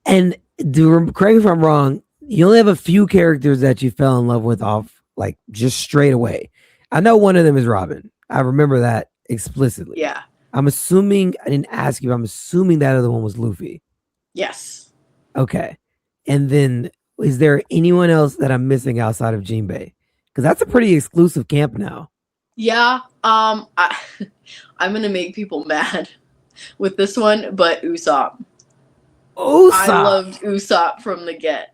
And correct me if I'm wrong, you only have a few characters that you fell in love with off, like, just straight away. I know one of them is Robin. I remember that explicitly. Yeah. I'm assuming, I didn't ask you, but I'm assuming that other one was Luffy. Yes. Okay. And then, is there anyone else that I'm missing outside of Jinbei? Because that's a pretty exclusive camp now. Yeah. I'm going to make people mad with this one, but Usopp. I loved Usopp from the get.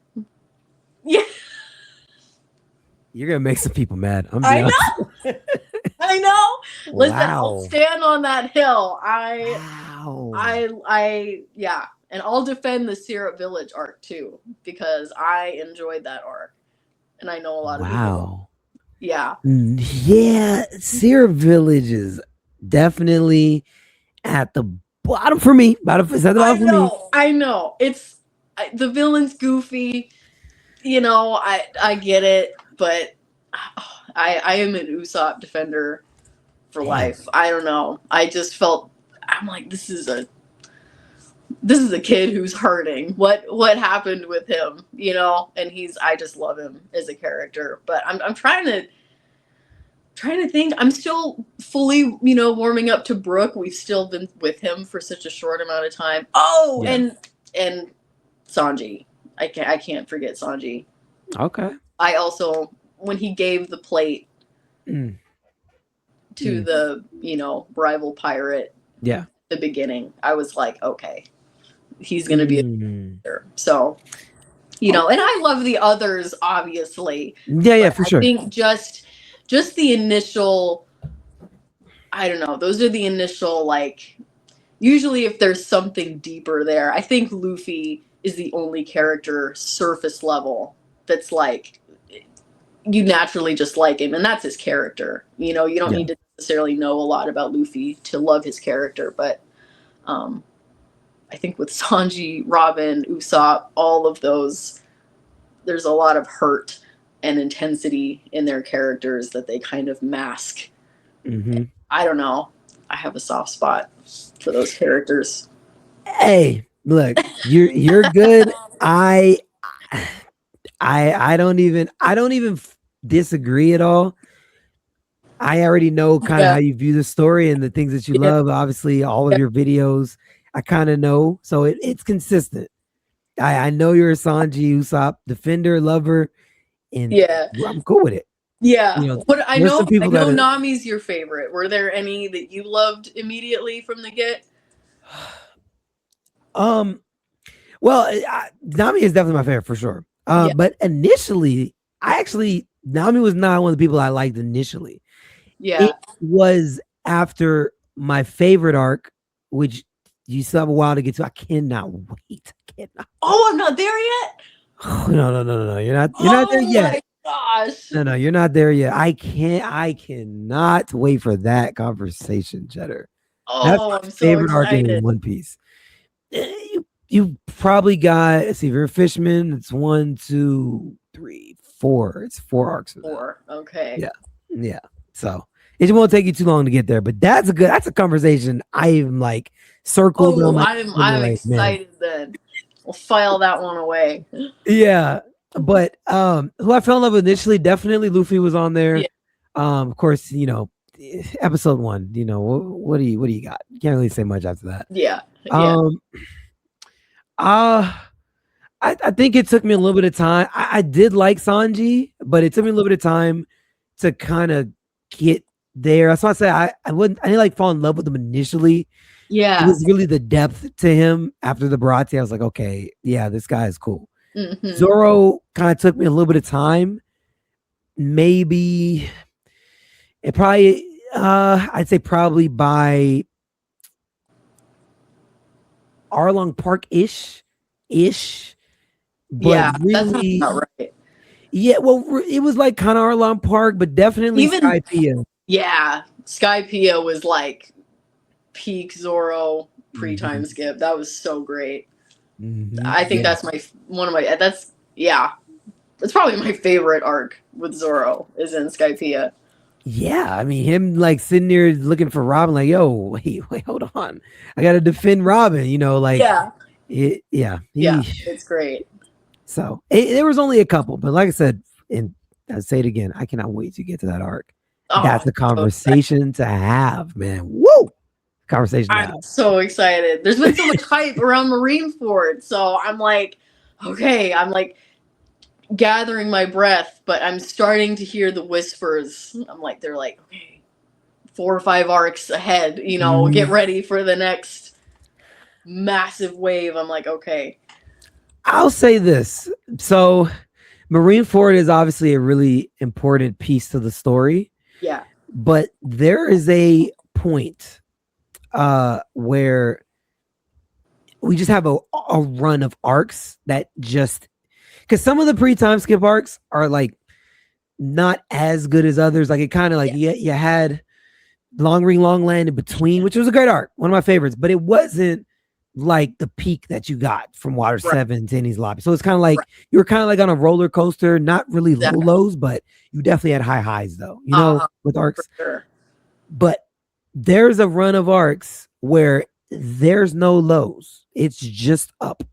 Yeah. You're going to make some people mad. I know. Listen, I'll Wow. stand on that hill. Wow. Yeah. And I'll defend the Syrup Village arc too, because I enjoyed that arc. And I know a lot of people don't. Wow. Yeah. Yeah, Syrup Village is definitely at the bottom for me. It's at the bottom for me. I know. The villain's goofy. I get it, but I am an Usopp defender for life. I don't know. I just felt I'm like this is a kid who's hurting. What happened with him? And I just love him as a character. But I'm trying to think. I'm still fully, warming up to Brook. We've still been with him for such a short amount of time. Oh, yeah. and Sanji. I can't forget Sanji. Okay. I also, when he gave the plate to the, rival pirate. Yeah. The beginning, I was like, okay, he's gonna be a character. So, and I love the others, obviously. Yeah, for sure. I think just the initial, I don't know, those are the initial, like, usually if there's something deeper there, I think Luffy is the only character surface level that's like, you naturally just like him, and that's his character. You don't need to necessarily know a lot about Luffy to love his character, but I think with Sanji, Robin, Usopp, all of those, there's a lot of hurt and intensity in their characters that they kind of mask. Mm-hmm. I don't know. I have a soft spot for those characters. Hey, look, you're good. I don't even disagree at all. I already know kind of how you view the story and the things that you love. Obviously, all of your videos, I kind of know. So it's consistent. I know you're a Sanji Usopp defender, lover, and I'm cool with it. Yeah. But I know Nami's your favorite. Were there any that you loved immediately from the get? Well, Nami is definitely my favorite for sure. But initially, Nami was not one of the people I liked initially. Yeah. It was after my favorite arc, which you still have a while to get to. I cannot wait. Oh, I'm not there yet? Oh, no. You're not there yet. Oh my gosh. No, you're not there yet. I cannot wait for that conversation, Cheddar. Oh, I'm so favorite excited. Arc in One Piece. You probably got, let's see, if you're a Fishman, it's 1, 2, 3, 4. It's 4 arcs. 4. Okay. Yeah. So it won't take you too long to get there, but that's a conversation I'm like circled. Oh, I'm excited then. We'll file that one away. Yeah. But who I fell in love with initially, definitely Luffy was on there. Yeah. Of course, episode 1, what do you got? You can't really say much after that. Yeah. I think it took me a little bit of time. I did like Sanji, but it took me a little bit of time to kind of get there. That's why I say I didn't like fall in love with him initially. Yeah. It was really the depth to him after the Baratie. I was like, okay, yeah, this guy is cool. Mm-hmm. Zoro kind of took me a little bit of time. Maybe it probably I'd say probably by Arlong Park-ish. But yeah, really, that's not right. Yeah, well, it was like kind of Arlong Park, but definitely even Skypiea. Yeah, Skypiea was like peak Zoro pre-time skip. That was so great. Mm-hmm. I think that's that's probably my favorite arc with Zoro is in Skypiea. Yeah, I mean him like sitting there looking for Robin, like, yo, wait, hold on, I gotta defend Robin. It's great. So there was only a couple, but like I said, and I'll say it again, I cannot wait to get to that arc. That's a conversation to have, man. Woo! Conversation. I'm so excited. There's been so much hype around Marineford, so I'm like, okay, I'm like gathering my breath, but I'm starting to hear the whispers. I'm like, they're like, okay, 4 or 5 arcs ahead, get ready for the next massive wave. I'm like, okay. I'll say this. So Marineford is obviously a really important piece to the story. Yeah. But there is a point where we just have a run of arcs that just, because some of the pre-time skip arcs are like not as good as others. Like it kind of like you had Long Ring Long Land in between, which was a great arc, one of my favorites, but it wasn't like the peak that you got from Water 7 to Ennie's Lobby. So it's kind of like you were kind of like on a roller coaster, not really low lows, but you definitely had high highs though, you know, with arcs. Sure. But there's a run of arcs where there's no lows. It's just up.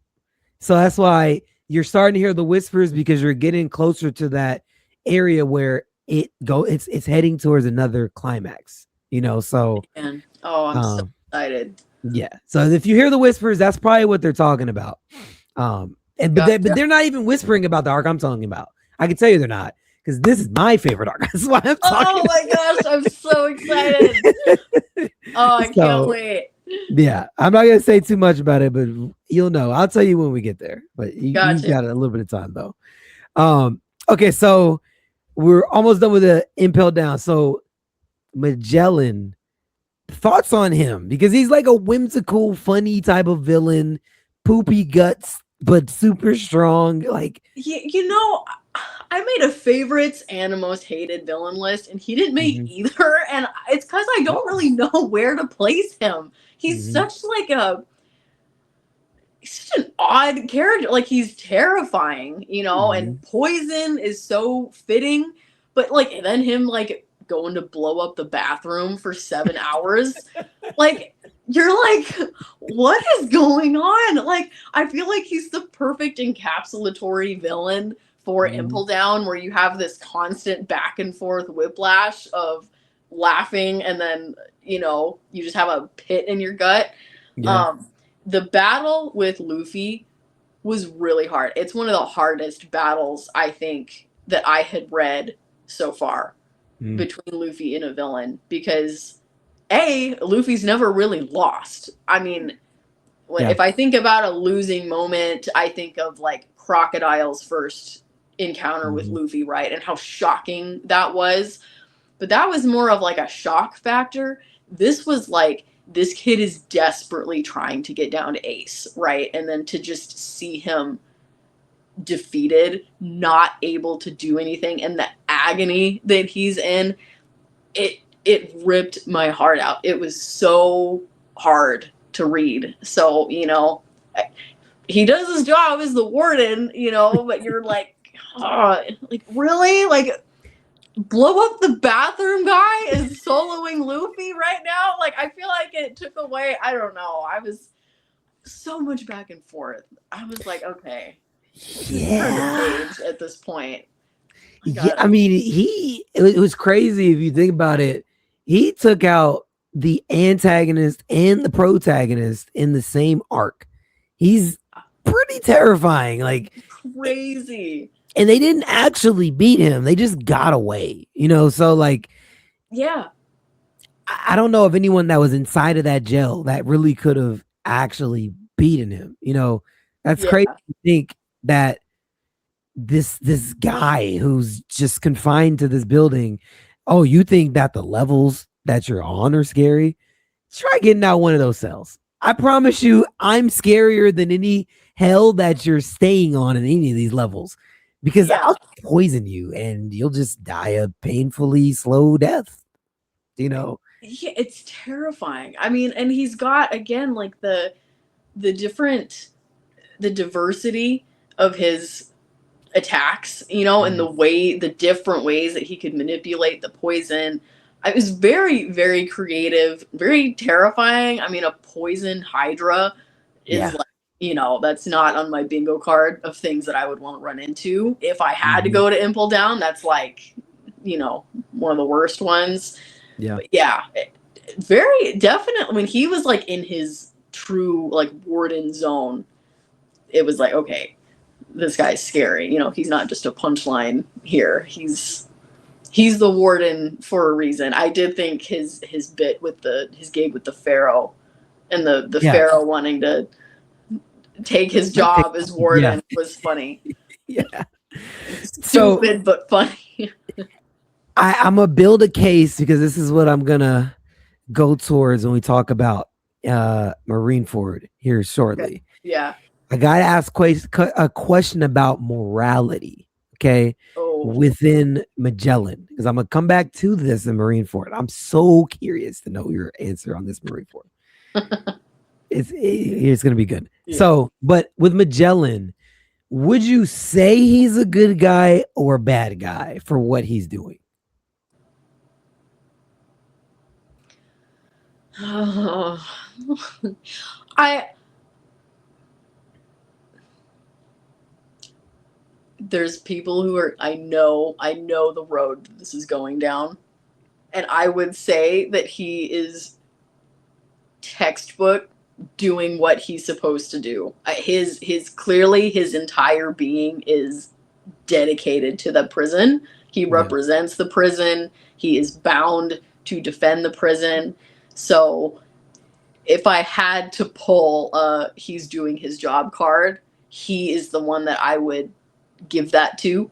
So that's why you're starting to hear the whispers, because you're getting closer to that area where it's heading towards another climax, you know. So I'm so excited. Yeah. So if you hear the whispers, that's probably what they're talking about. But they're not even whispering about the arc I'm talking about. I can tell you they're not, because this is my favorite arc. That's why I'm talking. Oh my gosh, I'm so excited. I can't wait. Yeah, I'm not gonna say too much about it, but you'll know. I'll tell you when we get there. But you got a little bit of time though. Okay, so we're almost done with the Impel Down. So Magellan, thoughts on him, because he's like a whimsical, funny type of villain, poopy guts, but super strong. Like, you know, I made a favorites and a most hated villain list, and he didn't make either. And it's because I don't really know where to place him. He's such an odd character. Like, he's terrifying, you know, and poison is so fitting. But like, then him like going to blow up the bathroom for 7 hours, like, you're like, what is going on? Like, I feel like he's the perfect encapsulatory villain for Impel Down, where you have this constant back and forth whiplash of laughing, and then, you know, you just have a pit in your gut. The battle with Luffy was really hard. It's one of the hardest battles, I think, that I had read so far between Luffy and a villain, because Luffy's never really lost. I mean, if I think about a losing moment, I think of like Crocodile's first encounter with Luffy, right? And how shocking that was. But that was more of like a shock factor. This was like, this kid is desperately trying to get down to Ace, right? And then to just see him defeated, not able to do anything, and the agony that he's in, it ripped my heart out. It was so hard to read. So, you know, he does his job as the warden, you know, but you're like, oh, like, really? Like, blow up the bathroom guy is soloing Luffy right now? Like, I feel like it took away, I don't know. I was so much back and forth. I was like, okay. Yeah. At this point. Yeah, I mean, it was crazy if you think about it. He took out the antagonist and the protagonist in the same arc. He's pretty terrifying, like crazy. And they didn't actually beat him. They just got away, you know? So like, yeah, I don't know of anyone that was inside of that jail that really could have actually beaten him. You know, that's crazy to think that this guy who's just confined to this building, oh, you think that the levels that you're on are scary? Try getting out one of those cells. I promise you, I'm scarier than any hell that you're staying on in any of these levels, because I'll poison you and you'll just die a painfully slow death, you know? Yeah, it's terrifying. I mean, and he's got, again, like the diversity of his attacks, you know, and the different ways that he could manipulate the poison. It was very, very creative, very terrifying. I mean, a poison Hydra is like, you know, that's not on my bingo card of things that I would want to run into. If I had to go to Impel Down, that's like, you know, one of the worst ones. Yeah. But yeah. Very definitely, when he was like in his true like warden zone, it was like, okay, this guy's scary. You know, he's not just a punchline here. He's the warden for a reason. I did think his bit with his gig with the Pharaoh and the Pharaoh wanting to take his job as warden was funny. Yeah. Stupid but funny. I'm gonna build a case because this is what I'm gonna go towards when we talk about Marineford here shortly. Yeah. I gotta ask a question about morality, okay, Oh. within Magellan, because I'm gonna come back to this in Marineford. I'm so curious to know your answer on this Marineford. It's gonna be good. Yeah. So, but with Magellan, would you say he's a good guy or a bad guy for what he's doing? I there's people who are I know the road this is going down, and I would say that he is textbook doing what he's supposed to do. His clearly his entire being is dedicated to the prison. He represents the prison. He is bound to defend the prison. So if I had to pull he's doing his job card, he is the one that I would give that to.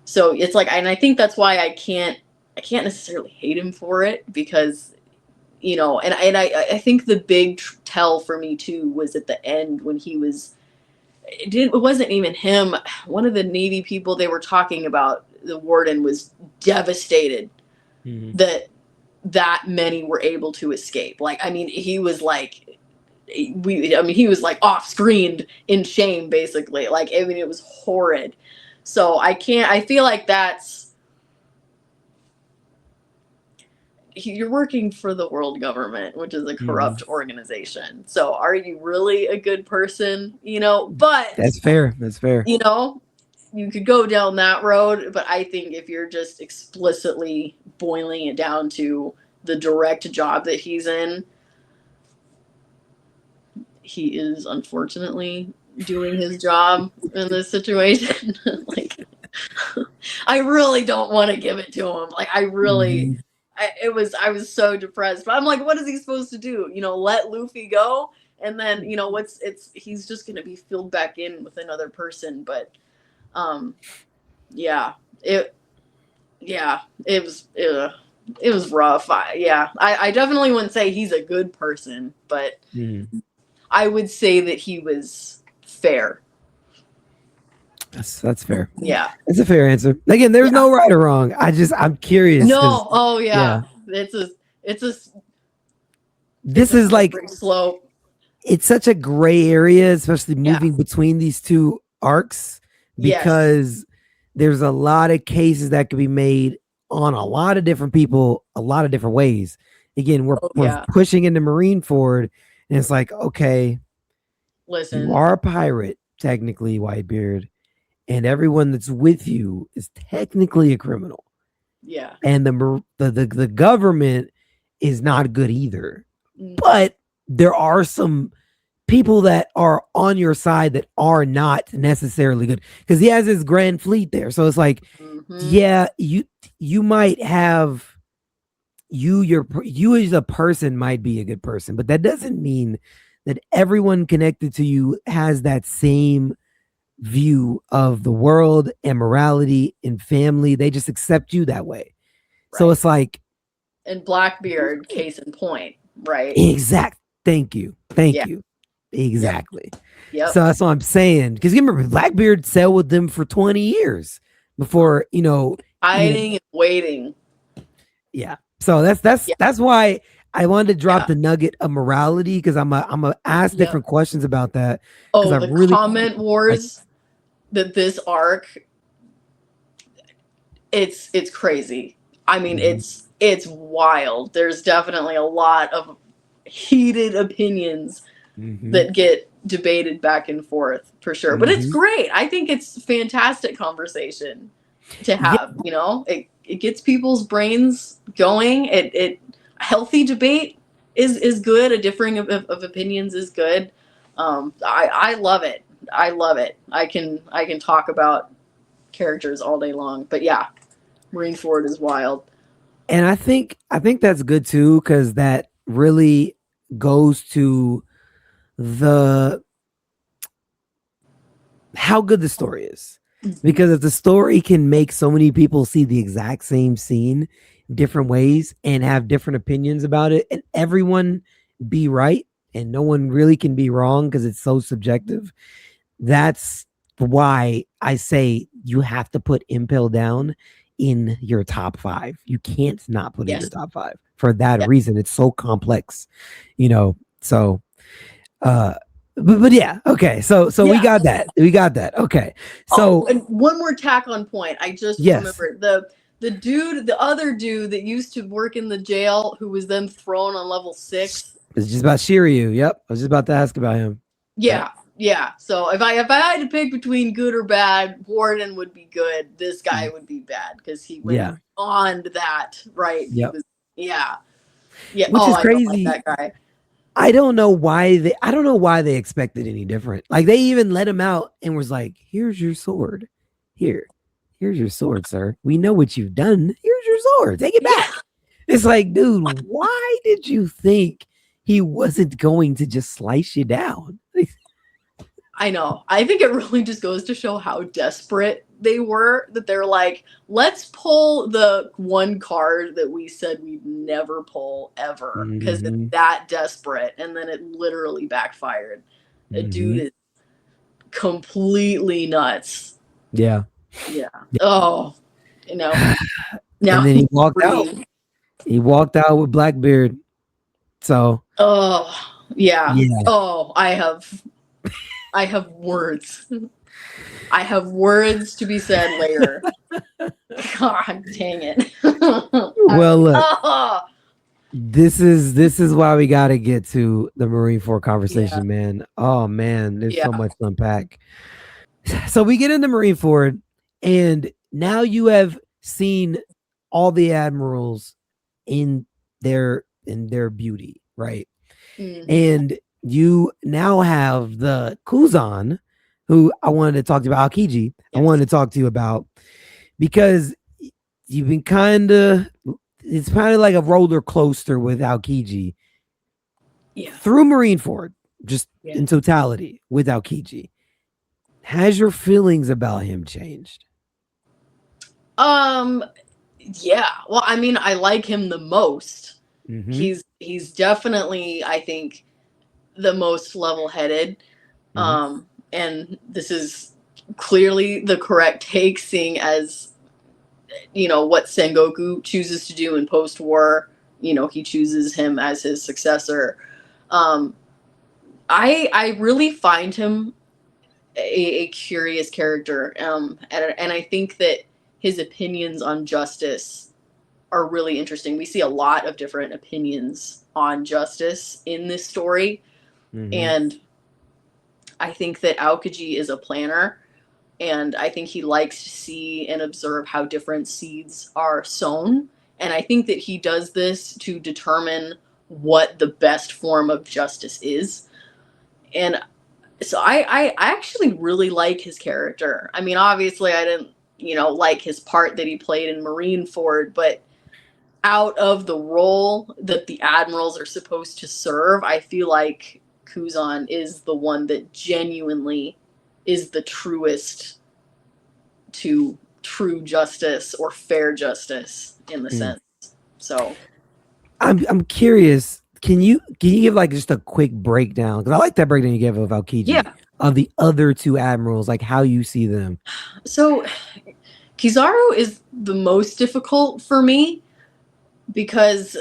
So it's like, and I think that's why I can't necessarily hate him for it, because and I think the big tell for me too was at the end when he was it wasn't even him, one of the Navy people they were talking about, the warden was devastated that many were able to escape. Like, I mean, he was like he was like off screened in shame, basically. Like, I mean, it was horrid. So I feel like you're working for the world government, which is a corrupt organization. So are you really a good person? But That's fair. You could go down that road, but I think if you're just explicitly boiling it down to the direct job that he's in, he is unfortunately doing his job in this situation. Like, I really don't want to give it to him. Like, I really, I was so depressed. But I'm like, what is he supposed to do? Let Luffy go, and then he's just gonna be filled back in with another person. But, it was rough. I definitely wouldn't say he's a good person, but I would say that he was fair. That's fair. Yeah. It's a fair answer. Again, there's no right or wrong. I'm curious. No. Oh yeah. This is like slope. It's such a gray area, especially moving between these two arcs, because there's a lot of cases that could be made on a lot of different people, a lot of different ways. Again, we're pushing into Marineford, and it's like, okay, listen, you are a pirate, technically, Whitebeard, and everyone that's with you is technically a criminal. Yeah. And the government is not good either. But there are some people that are on your side that are not necessarily good, because he has his grand fleet there. So it's like, you might have you as a person might be a good person, but that doesn't mean that everyone connected to you has that same view of the world and morality and family. They just accept you that way. Right. So it's like, and Blackbeard, case in point, right? Exact. Thank you. Exactly. Yep. So that's what I'm saying. Because you remember, Blackbeard sailed with them for 20 years before, hiding and waiting. Yeah. So that's why I wanted to drop the nugget of morality, because I'm gonna ask different questions about that. Oh, the comment wars that this arc, it's crazy. I mean, it's wild. There's definitely a lot of heated opinions that get debated back and forth, for sure. But it's great. I think it's fantastic conversation to have. It gets people's brains going. It healthy debate is good. A differing of opinions is good. I love it. I love it. I can talk about characters all day long. But yeah, Marineford is wild. And I think that's good too, because that really goes to how good the story is. Because if the story can make so many people see the exact same scene different ways and have different opinions about it, and everyone be right, and no one really can be wrong because it's so subjective, that's why I say you have to put Impel Down in your top 5. You can't not put it in your Yes. top 5 for that Yeah. reason. It's so complex, you know. So uh but yeah, okay. So we Yeah. got that. We got that. Okay. So and one more tack on point. I just yes, remembered the other dude that used to work in the jail who was then thrown on level 6. it's just about Shiryu. Yep. I was just about to ask about him. Yeah, yeah. So if I had to pick between good or bad, Warden would be good. This guy would be bad because he went Yeah. beyond that. Right? He Yep. was. Yeah. Yeah. Which Oh, is I don't like crazy. that guy. I don't know why they expected any different. Like they even let him out and was like, "Here's your sword. Here's your sword, sir. We know what you've done. Here's your sword. Take it back." Yeah. It's like, dude, why did you think he wasn't going to just slice you down? I know. I think it really just goes to show how desperate they were, that they're like, let's pull the one card that we said we'd never pull ever because it's that desperate. And then it literally backfired. The dude is completely nuts. Yeah. Yeah. Oh, now And then he's he walked out. free. He walked out with Blackbeard. So Oh, yeah. yeah. Oh, I have words. I have words to be said later. God dang it. Well, look, Oh, this is why we got to get to the Marineford conversation, yeah. man. Oh man, there's Yeah. so much to unpack. So we get into Marineford, and now you have seen all the admirals in their beauty, right? And you now have the Kuzan, who I wanted to talk to you about, Aokiji. I Yes. wanted to talk to you about because you've been it's kind of like a roller coaster with Aokiji Yeah. through Marineford, just in totality with Aokiji. Has your feelings about him changed? Yeah. Well, I mean, I like him the most. Mm-hmm. He's definitely, I think, the most level-headed. And this is clearly the correct take, seeing as what Sengoku chooses to do in post-war. He chooses him as his successor. I really find him a curious character, and I think that his opinions on justice are really interesting. We see a lot of different opinions on justice in this story, and I think that Aokiji is a planner, and I think he likes to see and observe how different seeds are sown, and I think that he does this to determine what the best form of justice is. And so I actually really like his character. I mean, obviously I didn't, like his part that he played in Marineford, but out of the role that the admirals are supposed to serve, I feel like Kuzan is the one that genuinely is the truest to true justice or fair justice in the sense. So I'm curious. Can you give like just a quick breakdown? Because I like that breakdown you gave of Aokiji of the other two admirals, like how you see them. So Kizaru is the most difficult for me because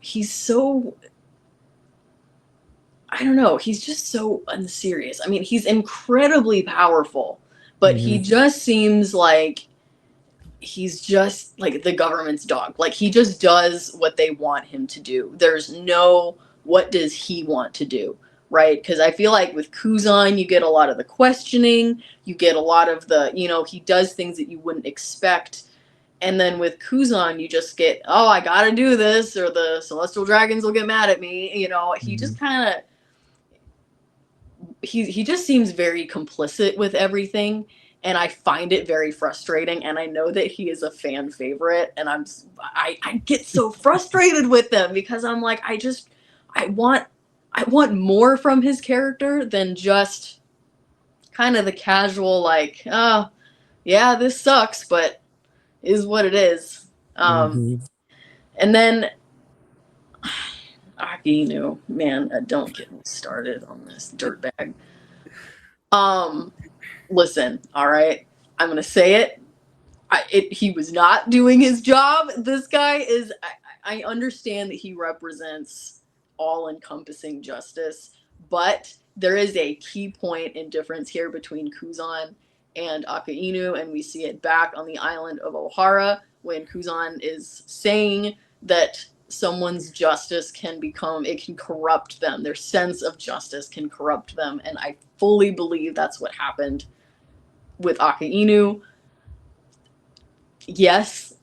he's so, I don't know, he's just so unserious. I mean, he's incredibly powerful, but he just seems like he's just like the government's dog. Like he just does what they want him to do. There's no, what does he want to do? Right? Because I feel like with Kuzan, you get a lot of the questioning, you get a lot of the, he does things that you wouldn't expect. And then with Kuzan, you just get, oh, I gotta do this, or the celestial dragons will get mad at me. He just kind of, he just seems very complicit with everything, and I find it very frustrating. And I know that he is a fan favorite, and I get so frustrated with them because I'm like, I want more from his character than just kind of the casual, like, oh, yeah, this sucks, but is what it is. And then Akinu, man, don't get me started on this dirtbag. Listen, all right, I'm gonna say it. He was not doing his job. This guy is. I understand that he represents all-encompassing justice, but there is a key point in difference here between Kuzan and Akainu, and we see it back on the island of Ohara when Kuzan is saying that someone's justice can corrupt them. Their sense of justice can corrupt them, and I fully believe that's what happened with Akainu. Yes,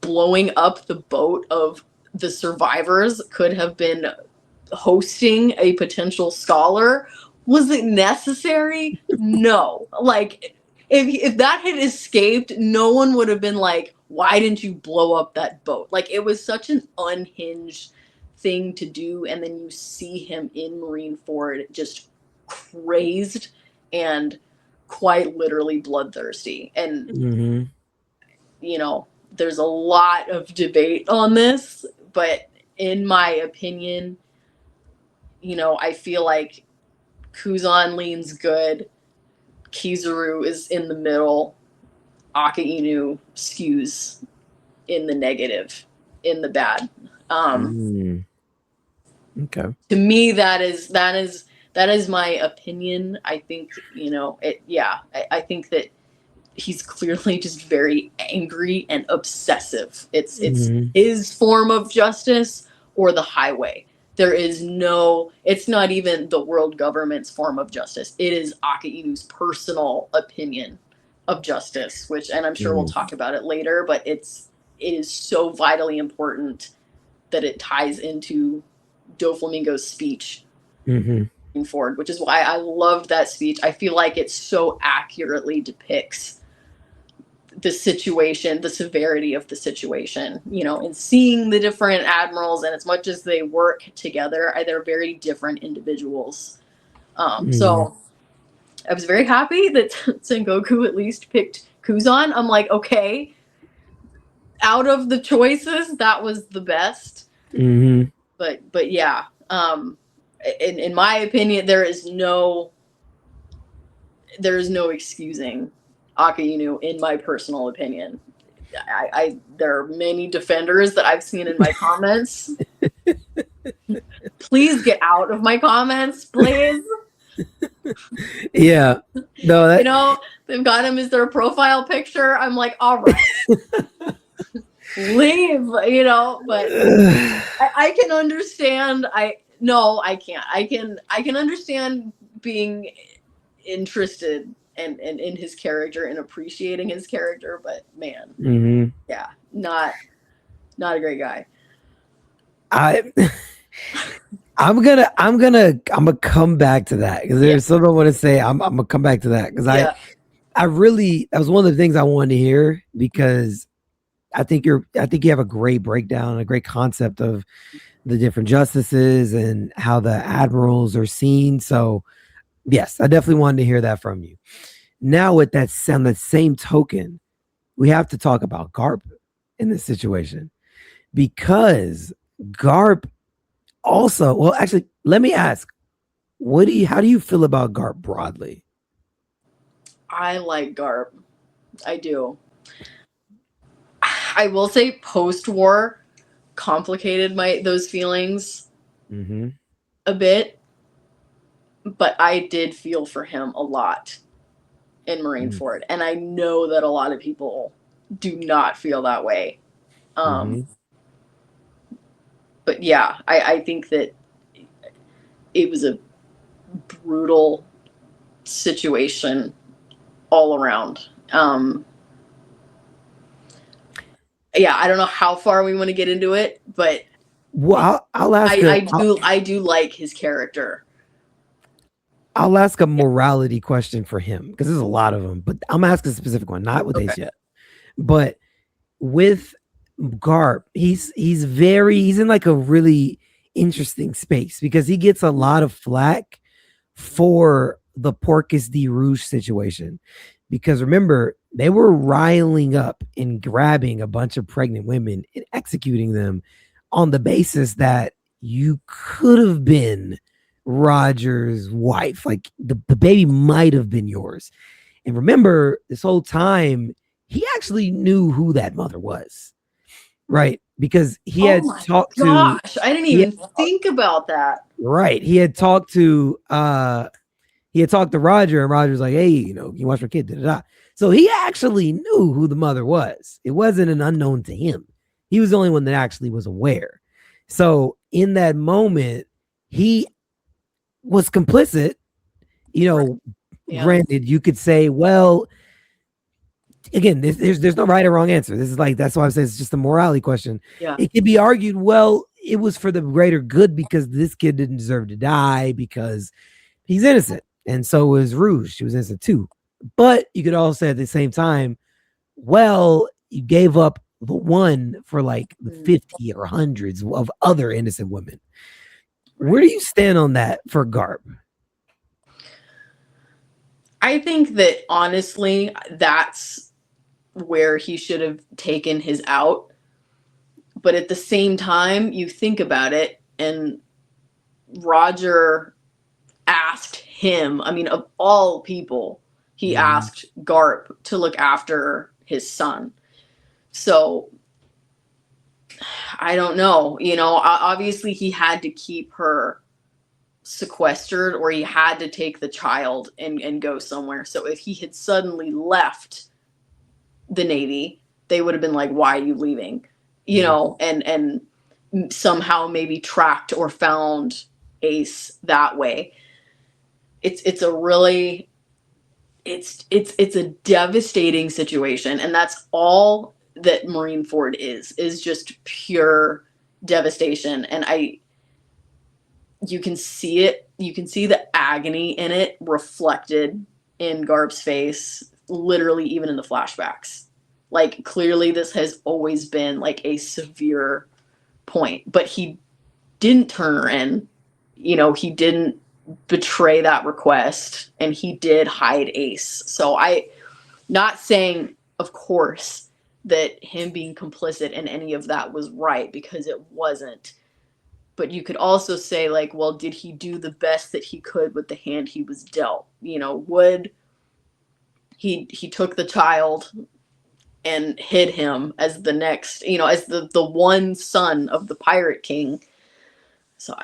blowing up the boat of the survivors could have been hosting a potential scholar. Was it necessary? No. Like, if that had escaped, no one would have been like, why didn't you blow up that boat? Like, it was such an unhinged thing to do, and then you see him in Marineford just crazed and quite literally bloodthirsty. And you know, there's a lot of debate on this, but in my opinion, you know, I feel like Kuzan leans good, Kizaru is in the middle, Akainu skews in the negative, in the bad. Okay. To me, that is my opinion. I think, you know, I think that he's clearly just very angry and obsessive. It's his form of justice or the highway. There is no, it's not even the world government's form of justice. It is Akainu's personal opinion of justice, which, and I'm sure we'll talk about it later, but it is so vitally important that it ties into Doflamingo's speech forward, which is why I loved that speech. I feel like it so accurately depicts the situation, the severity of the situation, you know, and seeing the different admirals, and as much as they work together, they're very different individuals. So I was very happy that Sengoku at least picked Kuzan. I'm like, okay, out of the choices, that was the best. But yeah, in my opinion, there is no excusing Akainu, in my personal opinion. There are many defenders that I've seen in my comments. Please get out of my comments, please. Yeah. No, you know, they've got him as their profile picture. I'm like, all right. Leave, you know, but I can understand. I can't. I can understand being interested and in his character and appreciating his character, but man, yeah, not a great guy. I'm gonna come back to that because there's something I want to say. I'm gonna come back to that because I really, that was one of the things I wanted to hear, because I think you have a great breakdown, a great concept of the different justices and how the admirals are seen. So yes, I definitely wanted to hear that from you. Now, with that on the same token, we have to talk about Garp in this situation, because Garp also, well, actually, let me ask, how do you feel about Garp broadly? I like Garp. I do. I will say post-war complicated those feelings a bit, but I did feel for him a lot in Marineford, and I know that a lot of people do not feel that way. But yeah, I think that it was a brutal situation all around. Yeah, I don't know how far we want to get into it, but well, I'll ask. I do like his character. I'll ask a morality question for him, because there's a lot of them, but I'm asking a specific one, not with Ace yet. But with Garp, he's in like a really interesting space, because he gets a lot of flack for the Porcus de Rouge situation. Because remember, they were riling up and grabbing a bunch of pregnant women and executing them on the basis that you could have been Roger's wife. Like the baby might have been yours. And remember, this whole time, he actually knew who that mother was, right? Because he Oh had my talked to, gosh, I didn't he had, even think about that. right? He had talked to Roger, and Roger's like, hey, you watch my kid, da da da. So he actually knew who the mother was. It wasn't an unknown to him. He was the only one that actually was aware. So in that moment, he was complicit. Yeah. Granted, you could say, well, again, there's no right or wrong answer. This is like, that's why I say it's just a morality question. Yeah. It could be argued, well, it was for the greater good because this kid didn't deserve to die because he's innocent. And so was Rouge. She was innocent too. But you could also say at the same time, well, you gave up the one for like the 50 or hundreds of other innocent women. Right. Where do you stand on that for Garp? I think that honestly, that's where he should have taken his out. But at the same time, you think about it, and Roger asked him, I mean, of all people, he asked Garp to look after his son. So I don't know, obviously he had to keep her sequestered, or he had to take the child and go somewhere. So if he had suddenly left the Navy, they would have been like, why are you leaving? And somehow maybe tracked or found Ace that way. It's a really, it's a devastating situation, and that's all that Marineford is just pure devastation. And you can see it, you can see the agony in it reflected in Garp's face, literally even in the flashbacks. Like, clearly this has always been like a severe point, but he didn't turn her in. He didn't betray that request, and he did hide Ace. So not saying, of course, that him being complicit in any of that was right, because it wasn't. But you could also say, like, well, did he do the best that he could with the hand he was dealt? Would he took the child and hid him as the next, as the one son of the Pirate King. So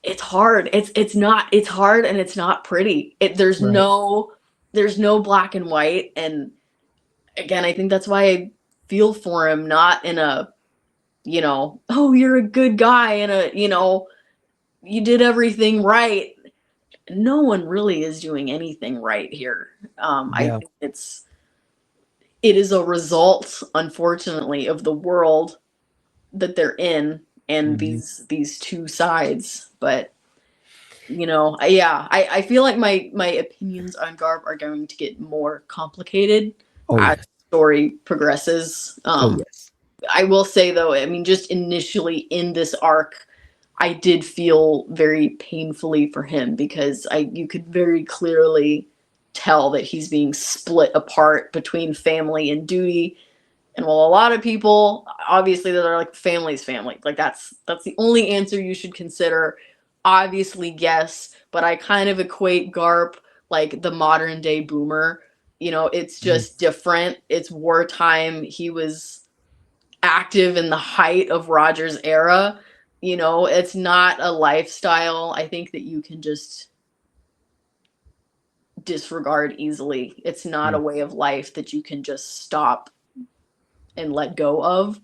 it's hard. It's hard, and it's not pretty. There's right. There's no black and white. And again, I think that's why I feel for him, not in a, oh, you're a good guy, and you did everything right. No one really is doing anything right here. I think it is a result, unfortunately, of the world that they're in, and these two sides. But I feel like my opinions on Garp are going to get more complicated as the story progresses. I will say, though, I mean, just initially in this arc, I did feel very painfully for him, because you could very clearly tell that he's being split apart between family and duty. And while a lot of people, obviously, that are like, family's family, like that's the only answer you should consider. Obviously, yes, but I kind of equate Garp like the modern day boomer. It's just different. It's wartime. He was active in the height of Roger's era. It's not a lifestyle, I think, that you can just disregard easily. It's not a way of life that you can just stop and let go of.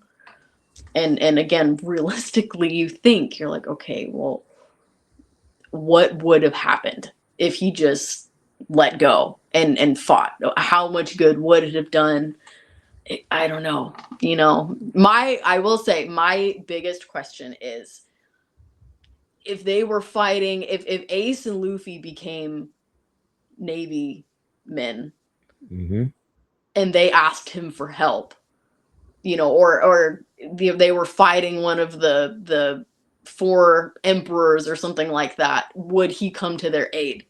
And again, realistically, you're like, okay, well, what would have happened if he just let go and fought? How much good would it have done? I don't know. I will say my biggest question is, if they were fighting, if Ace and Luffy became Navy men, and they asked him for help, or they were fighting one of the 4 emperors or something like that, would he come to their aid?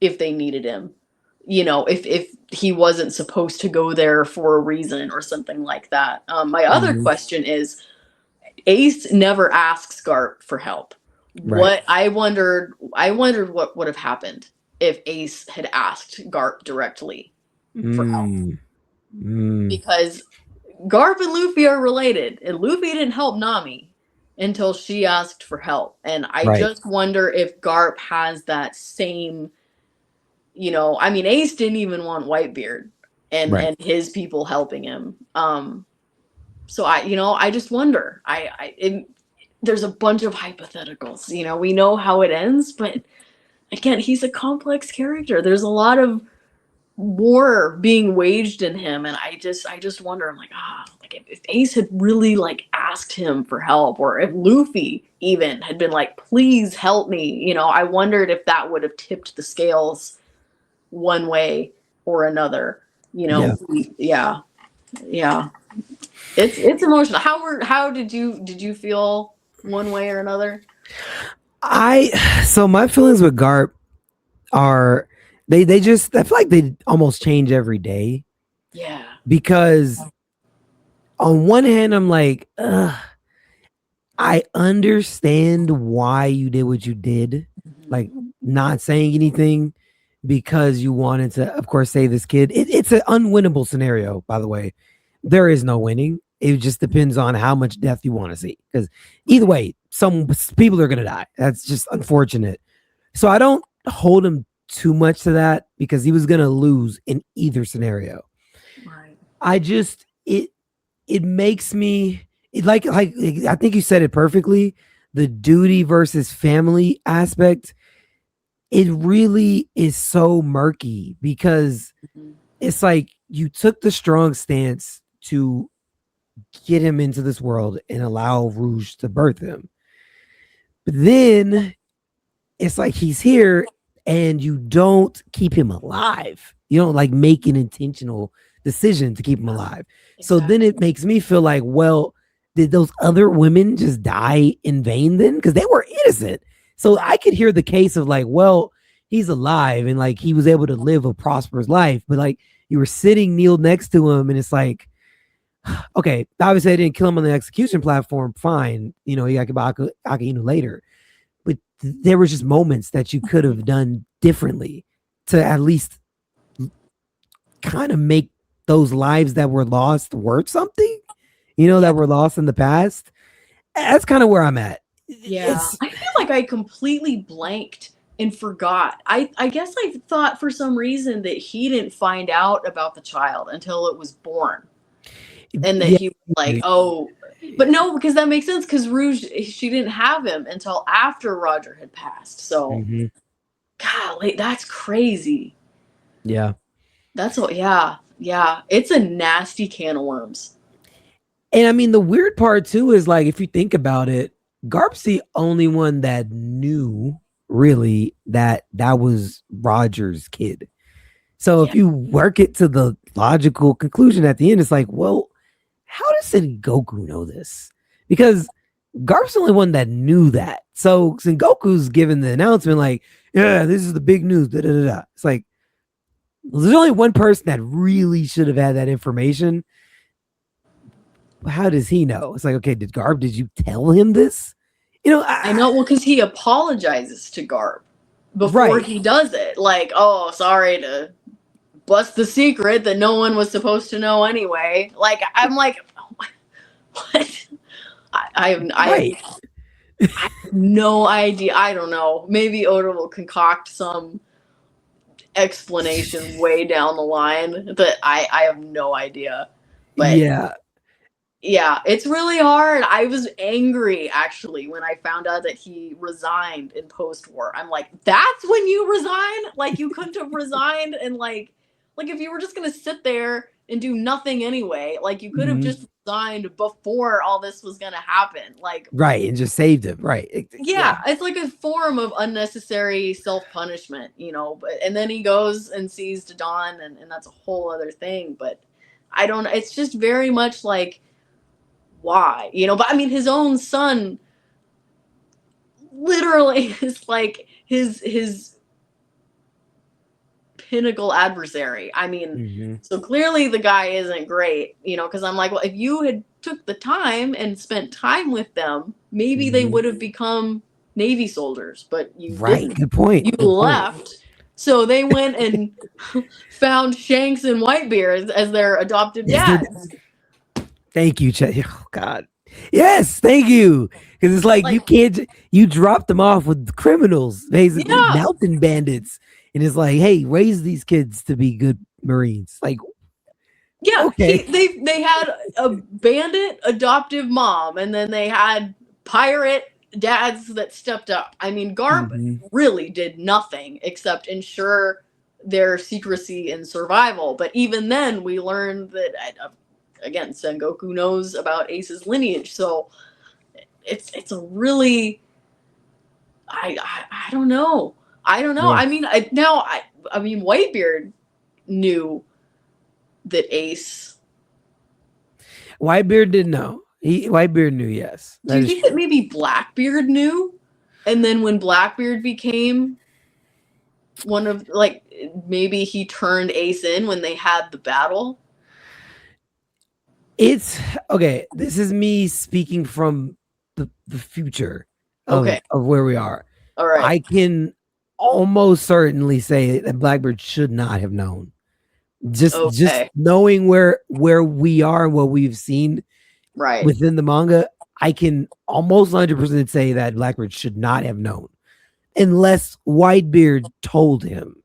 if they needed him. You know, if he wasn't supposed to go there for a reason or something like that. My other Mhm. question is, Ace never asks Garp for help. Right. I wondered what would have happened if Ace had asked Garp directly for help. Mm. Mm. Because Garp and Luffy are related, and Luffy didn't help Nami until she asked for help. And I Right. just wonder if Garp has that same, you know, I mean, Ace didn't even want Whitebeard Right. and his people helping him. So I just wonder. There's a bunch of hypotheticals. You know, we know how it ends, but again, he's a complex character. There's a lot of war being waged in him, and I just wonder. I'm like, like if Ace had really like asked him for help, or if Luffy even had been like, please help me, you know, I wondered if that would have tipped the scales one way or another. You know, Yeah. yeah. It's emotional. How did you feel one way or another? So my feelings with Garp are they just I feel like they almost change every day Yeah. because on one hand I'm like, ugh, I understand why you did what you did, like not saying anything because you wanted to, of course, save this kid. It's an unwinnable scenario, by the way. There is no winning. It just depends on how much death you want to see. Because either way, some people are going to die. That's just unfortunate. So I don't hold him too much to that because he was going to lose in either scenario. Right. I just it makes me like I think you said it perfectly. The duty versus family aspect, it really is so murky because Mhm. it's like you took the strong stance to get him into this world and allow Rouge to birth him. But then it's like he's here and you don't keep him alive. You don't like make an intentional decision to keep him alive. So then Exactly. it makes me feel like, well, did those other women just die in vain then? Because they were innocent. So I could hear the case of like, well, he's alive and like he was able to live a prosperous life, but like you were sitting kneeled next to him and it's like, okay, obviously I didn't kill him on the execution platform. Fine. You know, he got Akainu later. But there was just moments that you could have done differently to at least kind of make those lives that were lost worth something, you know, Yeah. that were lost in the past. That's kind of where I'm at. Yeah. It's I feel like I completely blanked and forgot. I guess I thought for some reason that he didn't find out about the child until it was born. And that yeah, he was like, oh, but no, because that makes sense because Rouge, she didn't have him until after Roger had passed. So, mhm, golly, that's crazy. yeah. That's what, yeah, yeah. It's a nasty can of worms. And I mean, the weird part too is like, if you think about it, Garp's the only one that knew really that that was Roger's kid. So Yeah. if you work it to the logical conclusion at the end, it's like, well, how does Sengoku know this? Because Garp's the only one that knew that. So Sengoku's given the announcement, like, yeah, this is the big news. Da, da, da, da. It's like, well, there's only one person that really should have had that information. How does he know? It's like, okay, did you tell him this? You know, I know, well, because he apologizes to Garp before right. he does it. Like, oh, sorry to bust the secret that no one was supposed to know anyway. Like, I'm like, what? I Right. have no idea. I don't know. Maybe Oda will concoct some explanation way down the line that I have no idea. But Yeah. yeah, it's really hard. I was angry actually when I found out that he resigned in post war. I'm like, that's when you resign? Like you couldn't have resigned and like if you were just gonna sit there and do nothing anyway, like you could have Mhm. just resigned before all this was gonna happen. Like Right. And just saved him. Right. Yeah. yeah, it's like a form of unnecessary self-punishment, you know, but and then he goes and sees Dawn and that's a whole other thing. But I don't it's just very much like why, you know, but I mean his own son literally is like his pinnacle adversary. I mean, Mm-hmm. so clearly the guy isn't great, because I'm like, well, if you had took the time and spent time with them, maybe they Mm-hmm. would have become Navy soldiers, but you Right. didn't. Good point. You Good point. left. So they went and found Shanks and Whitebeard as their adoptive dads. Thank you, Chet. Oh God. Yes, thank you. Because it's like you can't. You dropped them off with criminals, basically Yeah. mountain bandits, and it's like, hey, raise these kids to be good Marines. Like, yeah, okay, they had a bandit adoptive mom, and then they had pirate dads that stepped up. I mean, Garp really did nothing except ensure their secrecy and survival. But even then, we learned that again, Sengoku knows about Ace's lineage, so it's a really I don't know. I don't know. Yeah. I mean Whitebeard knew that Ace. Whitebeard didn't know. Whitebeard knew. Yes. Do you think that maybe Blackbeard knew, and then when Blackbeard became one of maybe he turned Ace in when they had the battle? It's okay. This is me speaking from the future of where we are. All right. I can almost certainly say that Blackbeard should not have known. Just knowing where we are and what we've seen within the manga, I can almost 100% say that Blackbeard should not have known unless Whitebeard told him.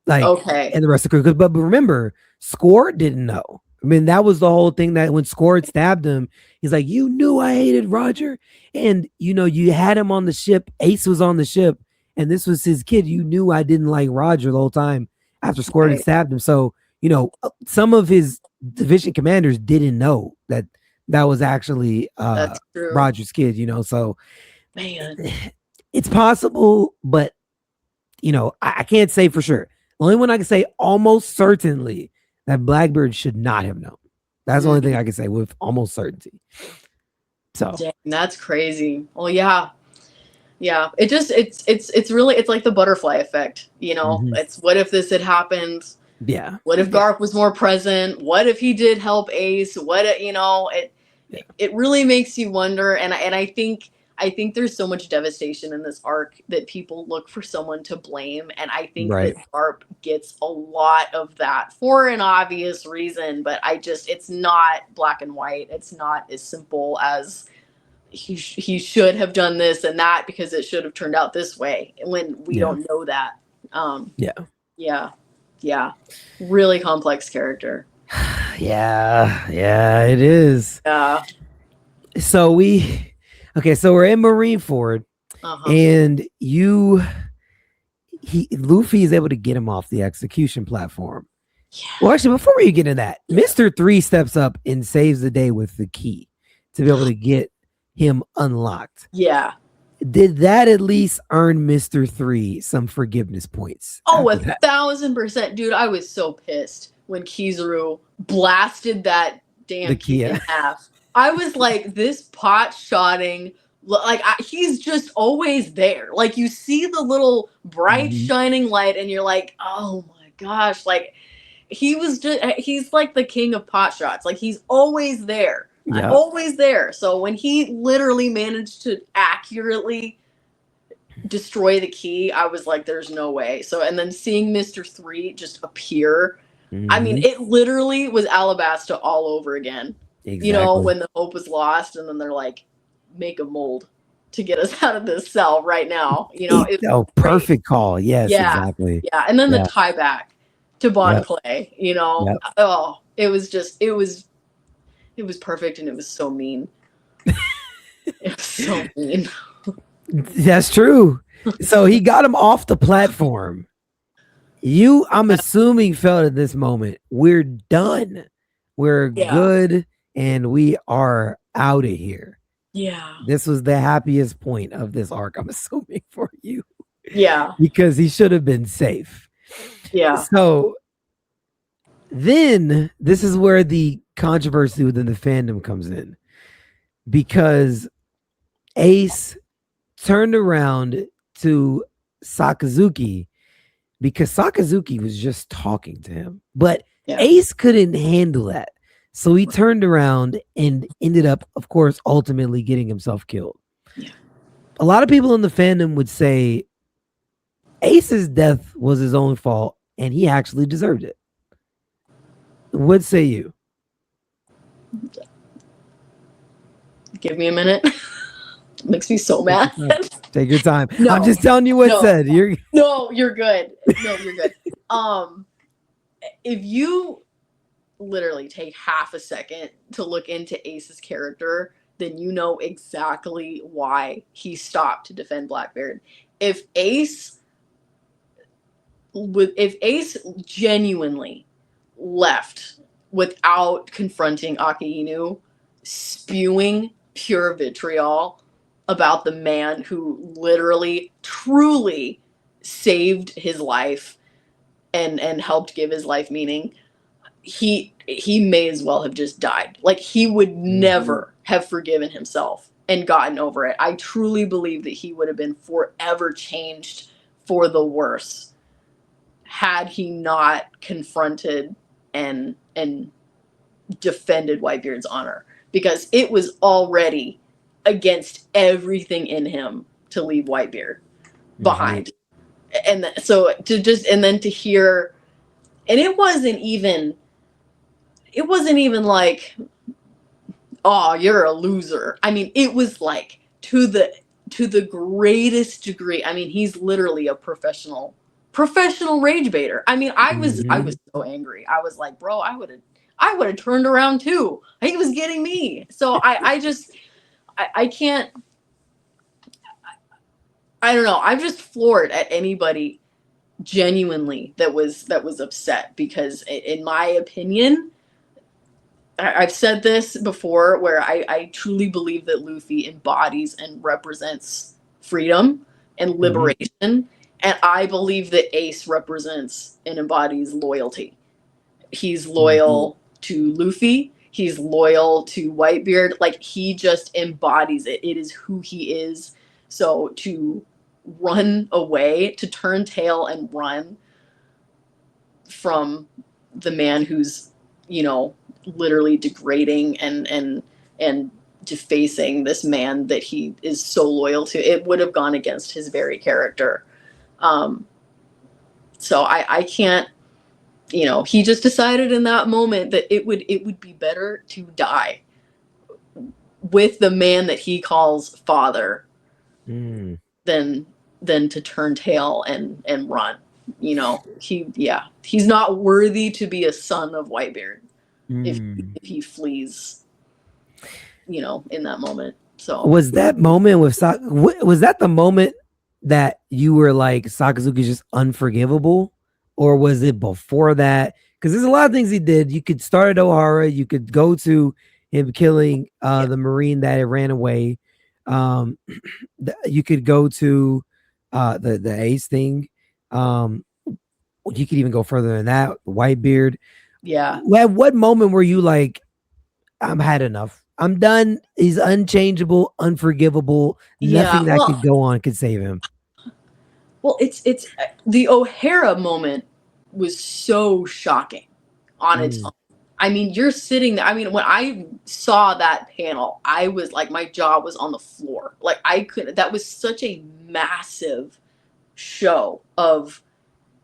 And the rest of the crew. But remember, Score didn't know. I mean, that was the whole thing, that when Score stabbed him, he's like, you knew I hated Roger. And, you had him on the ship. Ace was on the ship. And this was his kid. You knew I didn't like Roger the whole time after Score had stabbed him. So, some of his division commanders didn't know that was actually Roger's kid, So, man, it's possible, but, I can't say for sure. The only one I can say almost certainly that Blackbeard should not have known. That's the only thing I can say with almost certainty. So dang, that's crazy. Well, yeah. It's really, it's like the butterfly effect. It's what if this had happened? Yeah. What if Garp was more present? What if he did help Ace? It really makes you wonder. And I think there's so much devastation in this arc that people look for someone to blame. And I think that Garp gets a lot of that for an obvious reason. But it's not black and white. It's not as simple as he should have done this and that because it should have turned out this way when we don't know that. Yeah. Really complex character. Yeah, it is. Yeah. So we're in Marineford, and Luffy is able to get him off the execution platform. Yeah. Well, actually, before we get into that, Mr. 3 steps up and saves the day with the key to be able to get him unlocked. Yeah. Did that at least earn Mr. 3 some forgiveness points? Oh, 1,000%. Dude, I was so pissed when Kizaru blasted that damn key in half. I was like, this pot-shotting, he's just always there. Like, you see the little bright shining light and you're like, oh my gosh. Like, he's like the king of pot shots. Like, he's always there. Yeah. Always there. So when he literally managed to accurately destroy the key, I was like, there's no way. So, and then seeing Mr. 3 just appear, I mean, it literally was Alabasta all over again. Exactly. When the hope was lost and then they're like, make a mold to get us out of this cell right now. Perfect call. Yes, exactly. Yeah. And then the tie back to Bon Clay, oh, it was perfect and it was so mean. It was so mean. That's true. So he got him off the platform. I'm assuming, felt at this moment, we're done. We're good and we are out of here. Yeah. This was the happiest point of this arc, I'm assuming, for you. Yeah. Because he should have been safe. Yeah. So then this is where the controversy within the fandom comes in. Because Ace turned around to Sakazuki because Sakazuki was just talking to him, but Yeah. Ace couldn't handle that. So he turned around and ended up, of course, ultimately getting himself killed. Yeah. A lot of people in the fandom would say Ace's death was his own fault and he actually deserved it. What say you? Give me a minute. Makes me so mad. Take your time. No, I'm just telling you what no. said. You're No, you're good. No, you're good. If you literally take half a second to look into Ace's character, then you know exactly why he stopped to defend Blackbeard. If Ace genuinely left without confronting Akainu, spewing pure vitriol about the man who literally, truly saved his life and helped give his life meaning, he may as well have just died. Like, he would never have forgiven himself and gotten over it. I truly believe that he would have been forever changed for the worse had he not confronted and defended Whitebeard's honor, because it was already against everything in him to leave Whitebeard behind. And so then to hear, and it wasn't even like, oh, you're a loser. I mean, it was like to the greatest degree. I mean, he's literally a professional rage baiter. I mean, I was so angry. I was like, bro, I would have turned around too. He was getting me. So I can't, I don't know. I'm just floored at anybody genuinely that was upset, because in my opinion, I've said this before, where I truly believe that Luffy embodies and represents freedom and liberation. And I believe that Ace represents and embodies loyalty. He's loyal to Luffy. He's loyal to Whitebeard. Like, he just embodies it. It is who he is. So to run away, to turn tail and run from the man who's, literally degrading and defacing this man that he is so loyal to, it would have gone against his very character. So I can't, he just decided in that moment that it would be better to die with the man that he calls father than to turn tail and run. He's not worthy to be a son of Whitebeard if he flees, in that moment. So was that moment with was that the moment that you were like, Sakazuki's just unforgivable, or was it before that? Because there's a lot of things he did. You could start at Ohara, you could go to him killing the Marine that ran away. You could go to the Ace thing. You could even go further than that, Whitebeard. Yeah. At what moment were you like, I'm had enough? I'm done. He's unchangeable, unforgivable. Nothing that could go on could save him. Well, it's the O'Hara moment was so shocking on its own. I mean, you're sitting there. I mean, when I saw that panel, I was like, my jaw was on the floor. Like, I couldn't. That was such a massive show of.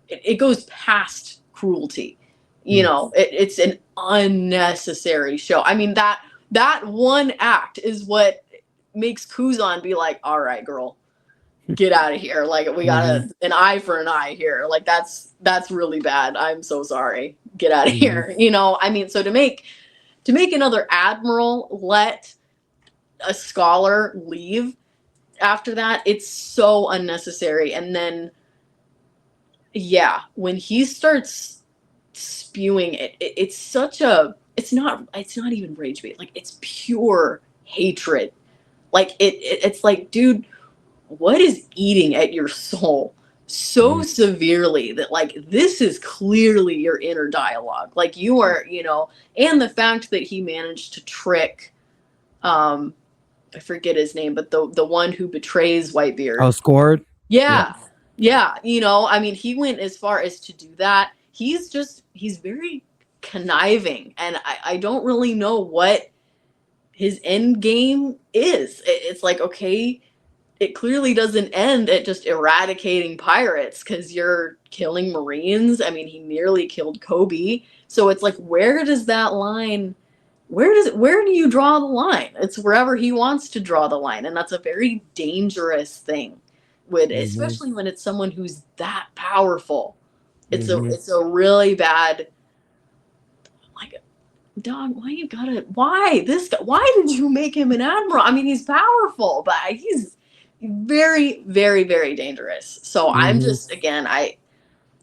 It goes past cruelty. It's an unnecessary show. I mean, that one act is what makes Kuzan be like, all right, girl, get out of here. Like, we got an eye for an eye here. Like, that's really bad. I'm so sorry. Get out of here. I mean, so to make another admiral let a scholar leave after that, it's so unnecessary. And then, when he starts spewing it's such a, it's not even rage bait. Like, it's pure hatred. Like, it's like, dude, what is eating at your soul so severely that, like, this is clearly your inner dialogue. Like, you are, and the fact that he managed to trick, I forget his name, but the one who betrays Whitebeard. Oh, Scored? Yeah. Yeah, you know, I mean, he went as far as to do that. He's very conniving, and I don't really know what his end game is. It's like, okay, it clearly doesn't end at just eradicating pirates because you're killing Marines. I mean, he nearly killed Kobe. So it's like, where does that line, where do you draw the line? It's wherever he wants to draw the line. And that's a very dangerous thing, Hmm. especially when it's someone who's that powerful. Hmm. It's a really bad, like, dog, why this guy, why did you make him an admiral? I mean, he's powerful, but he's very, very, very dangerous. So I'm Hmm. just, again, I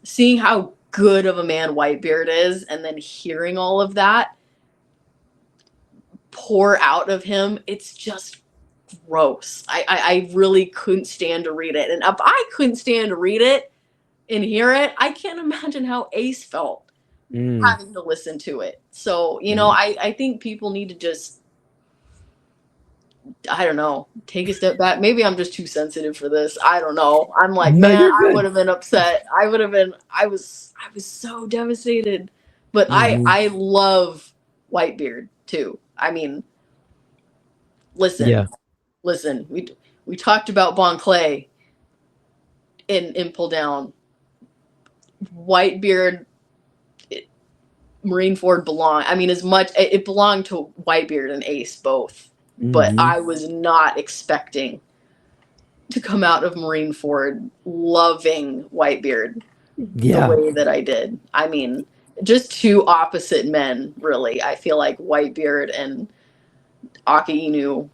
seeing how good of a man Whitebeard is, and then hearing all of that pour out of him, it's just gross. I really couldn't stand to read it. And if I couldn't stand to read it and hear it, I can't imagine how Ace felt Mm. having to listen to it. So, you know, Mm. I think people need to just, I don't know, take a step back. Maybe I'm just too sensitive for this. I don't know. I'm like, No, man, you're I would good. have been upset. I was so devastated. But Hmm. I love Whitebeard too. I mean, listen, Yeah. listen. We talked about Bon Clay in Impel Down. Whitebeard, Marineford belong. I mean, as much it belonged to Whitebeard and Ace both, but Hmm. I was not expecting to come out of Marineford loving Whitebeard the Yeah. way that I did. I mean, just two opposite men, really. I feel like Whitebeard and Aki Inu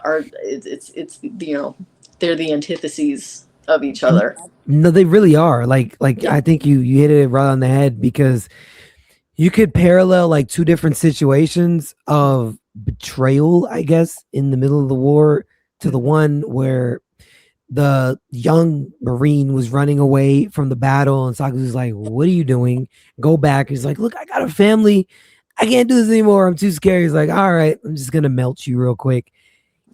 are it's you know, they're the antitheses of each other. No, they really are. Like Yeah. I think you hit it right on the head because you could parallel like two different situations of betrayal, I guess, in the middle of the war to the one where the young Marine was running away from the battle, and Sakazu's like, "What are you doing? Go back." He's like, "Look, I got a family. I can't do this anymore. I'm too scared." He's like, "All right, I'm just gonna melt you real quick,"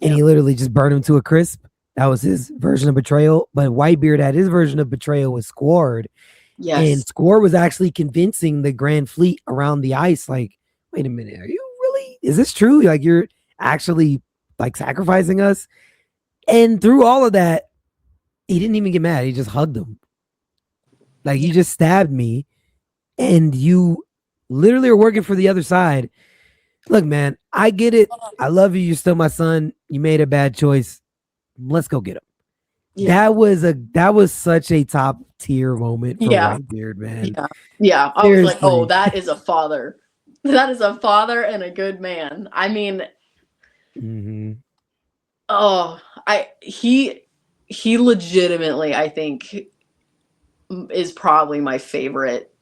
and Yeah. he literally just burned him to a crisp. That was his version of betrayal. But Whitebeard had his version of betrayal with Squard, and Yes. Squard was actually convincing the Grand Fleet around the ice, like, "Wait a minute, are you really? Is this true? Like, you're actually like sacrificing us?" And through all of that, he didn't even get mad. He just hugged him. Like, you Yeah. just stabbed me, and you literally are working for the other side. Look, man, I get it. I love you. You're still my son. You made a bad choice. Let's go get him. Yeah. That was such a top tier moment for Yeah. Whitebeard, man. Yeah. Yeah. I was like, oh, Seriously. that is a father. That is a father and a good man. I mean, Hmm. oh, I he legitimately, I think, is probably my favorite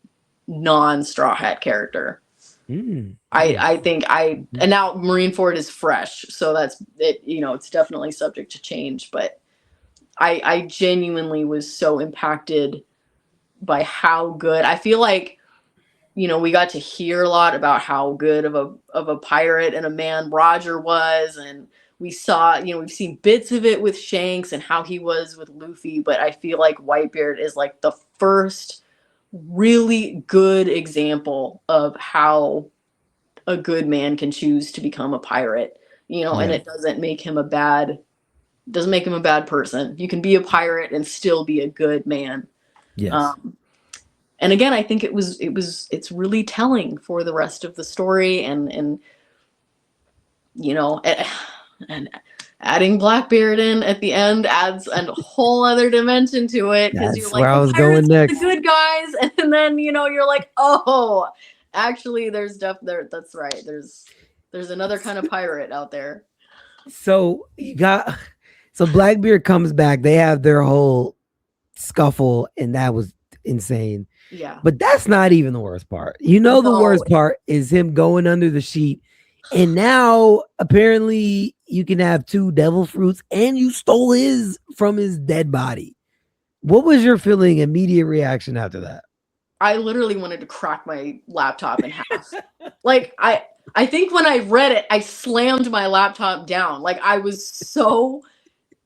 non Straw Hat character. Mm. I think Mhm. and now Marineford is fresh, so that's it. You know, it's definitely subject to change, but I genuinely was so impacted by how good I feel like. You know, we got to hear a lot about how good of a pirate and a man Roger was, and we saw, you know, we've seen bits of it with Shanks and how he was with Luffy, but I feel like Whitebeard is like the first really good example of how a good man can choose to become a pirate. You know, and Yeah. it doesn't make him a bad person. You can be a pirate and still be a good man. Yes. Um, and again, I think it's really telling for the rest of the story, and you know, and adding Blackbeard in at the end adds a whole other dimension to it, because you're That's where like, I the was going pirates are the next. good guys, and then, you know, you're like, oh, actually there's stuff there. That's right, there's another kind of pirate out there. So you got so Blackbeard comes back. They have their whole scuffle, and that was insane. Yeah. But that's not even the worst part. You know, the No. worst part is him going under the sheet. And now apparently you can have two devil fruits and you stole his from his dead body. What was your feeling, immediate reaction after that? I literally wanted to crack my laptop in half. Like, I think when I read it, I slammed my laptop down. Like, I was so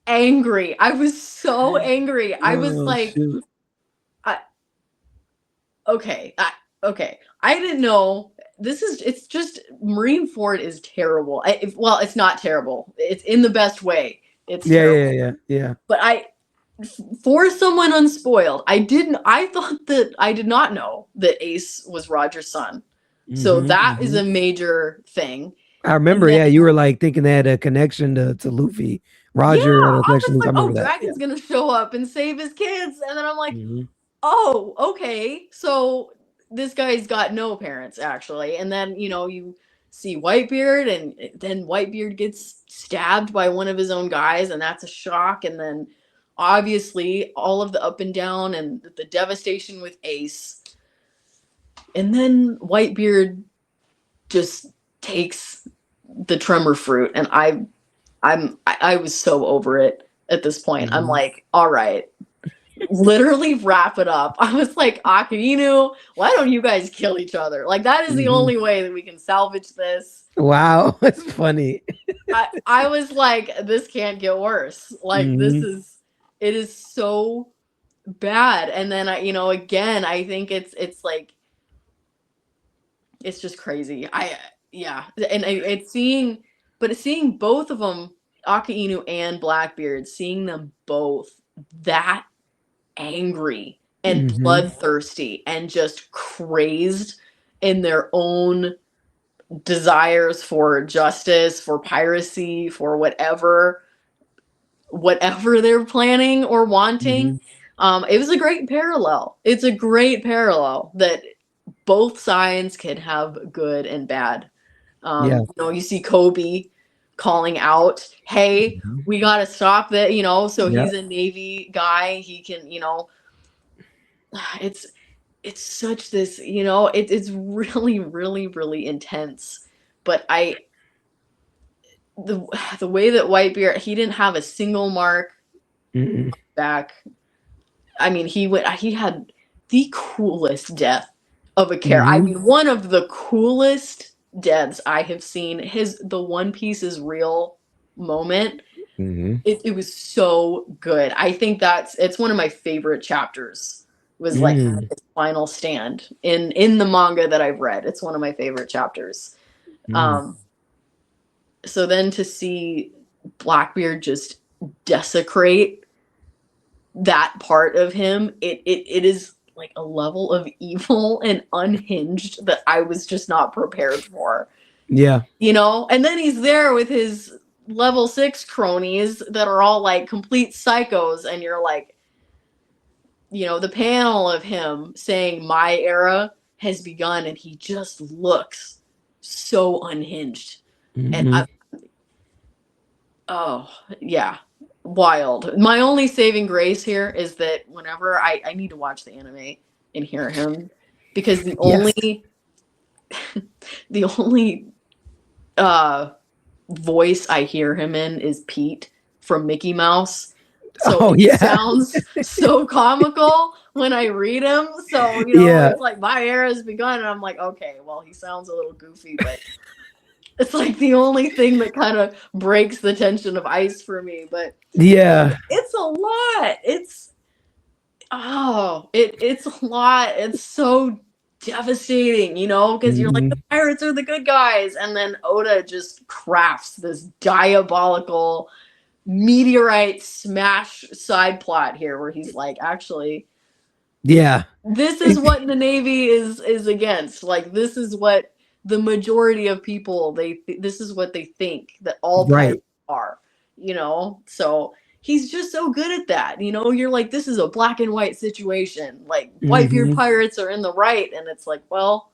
angry. I was so angry. I was Oh, like, shoot. okay, okay. I didn't know. It's just Marineford is terrible. Well, it's not terrible. It's in the best way. It's terrible. Yeah. But for someone unspoiled, I did not know that Ace was Roger's son. So that is a major thing. I remember, then, you were like thinking they had a connection to Luffy. Yeah, Roger had a I connection was to Luffy. I like, oh, remember that. Dragon's gonna show up and save his kids. And then I'm like, Mm-hmm. oh, okay. So this guy's got no parents, actually. And then, you see Whitebeard, and then Whitebeard gets stabbed by one of his own guys, and that's a shock. And then, obviously, all of the up and down and the devastation with Ace. And then Whitebeard just takes the tremor fruit, and I was so over it at this point. I'm like, all right, literally wrap it up. I was like, Akainu, why don't you guys kill each other? Like, that is the only way that we can salvage this. Wow, that's funny. I was like, this can't get worse. Like, it is so bad. And then again, I think it's like, it's just crazy. It's seeing both of them, Akainu and Blackbeard, seeing them both that angry and bloodthirsty and just crazed in their own desires for justice, for piracy, for whatever they're planning or wanting. It was a great parallel. It's a great parallel that both sides can have good and bad. You see Kobe calling out, hey, we got to stop that, so he's a Navy guy. He can, it's such this, it's really, really, really intense. But the way that Whitebeard, he didn't have a single mark back. I mean, he had the coolest death of a character. I mean, one of the coolest deaths I have seen. The One Piece is real moment. It was so good. I think it's one of my favorite chapters. Was like his final stand in the manga that I've read. It's one of my favorite chapters. So then to see Blackbeard just desecrate that part of him, it is like a level of evil and unhinged that I was just not prepared for. Yeah. And then he's there with his level 6 cronies that are all like complete psychos, and you're like, the panel of him saying my era has begun, and he just looks so unhinged. And wild. My only saving grace here is that whenever I need to watch the anime and hear him, because the only voice I hear him in is Pete from Mickey Mouse. So it sounds so comical when I read him. So, it's like my era has begun, and I'm like, okay, well, he sounds a little goofy, but it's like the only thing that kind of breaks the tension of ice for me. But it's a lot. It's a lot. It's so devastating, because you're like, the pirates are the good guys, and then Oda just crafts this diabolical meteorite smash side plot here where he's like, actually, this is what the Navy is against. Like, this is what the majority of people, this is what they think that all pirates are, so he's just so good at that. You're like, this is a black and white situation, like Whitebeard pirates are in the right, and it's like, well,